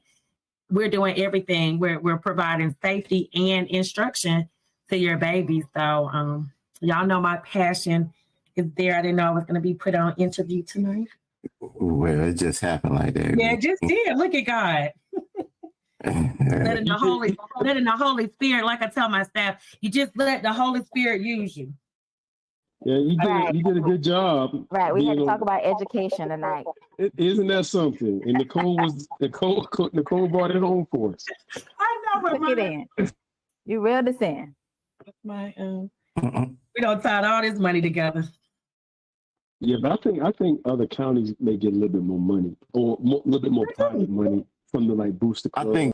S5: we're doing everything. We're providing safety and instruction to your baby. So, y'all know my passion is there. I didn't know I was going to be put on interview tonight.
S4: Well, it just happened like that.
S5: Yeah, it just did. Look at God. letting the Holy Spirit, like I tell my staff, you just let the Holy Spirit use you.
S3: Yeah, you did a good job.
S7: Right, we had to talk about education tonight.
S3: Isn't that something? And Nicole brought it home for us.
S5: I know.
S7: Look it in. You reeled us in.
S5: My we don't tie all this money together.
S3: Yeah, but I think other counties may get a little bit more money, or a little bit more private money from the booster club.
S4: I think.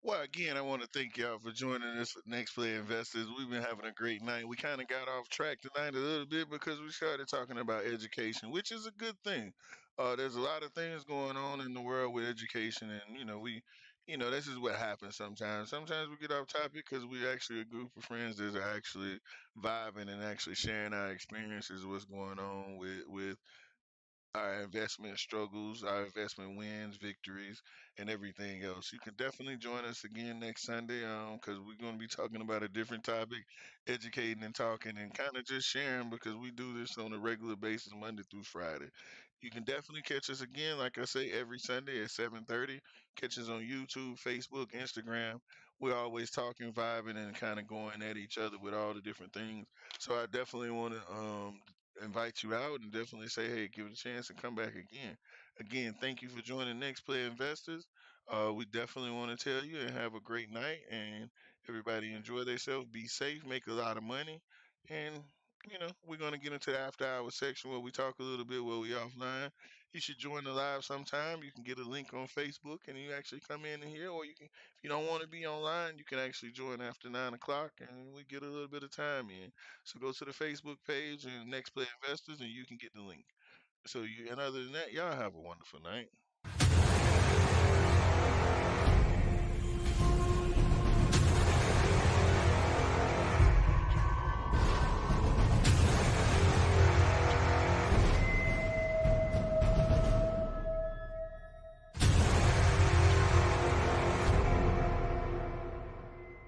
S2: Well, again, I want to thank y'all for joining us for Next Play Investors. We've been having a great night. We kind of got off track tonight a little bit because we started talking about education, which is a good thing. There's a lot of things going on in the world with education, and this is what happens sometimes. Sometimes we get off topic because we're actually a group of friends that are actually vibing and actually sharing our experiences, what's going on with our investment struggles, our investment wins, victories, and everything else. You can definitely join us again next Sunday, because we're going to be talking about a different topic, educating and talking, and kind of just sharing because we do this on a regular basis, Monday through Friday. You can definitely catch us again, like I say, every Sunday at 7:30. Catch us on YouTube, Facebook, Instagram. We're always talking, vibing, and kind of going at each other with all the different things. So I definitely want to invite you out and definitely say, hey, give it a chance and come back again. Again, thank you for joining Next Play Investors. We definitely want to tell you and have a great night and everybody enjoy themselves, be safe, make a lot of money. And, we're going to get into the after hour section where we talk a little bit where we offline. You should join the live sometime. You can get a link on Facebook and you actually come in here, or you can, if you don't want to be online, you can actually join after 9 o'clock and we get a little bit of time in. So go to the Facebook page and Next Play Investors, and you can get the link. So and other than that, y'all have a wonderful night.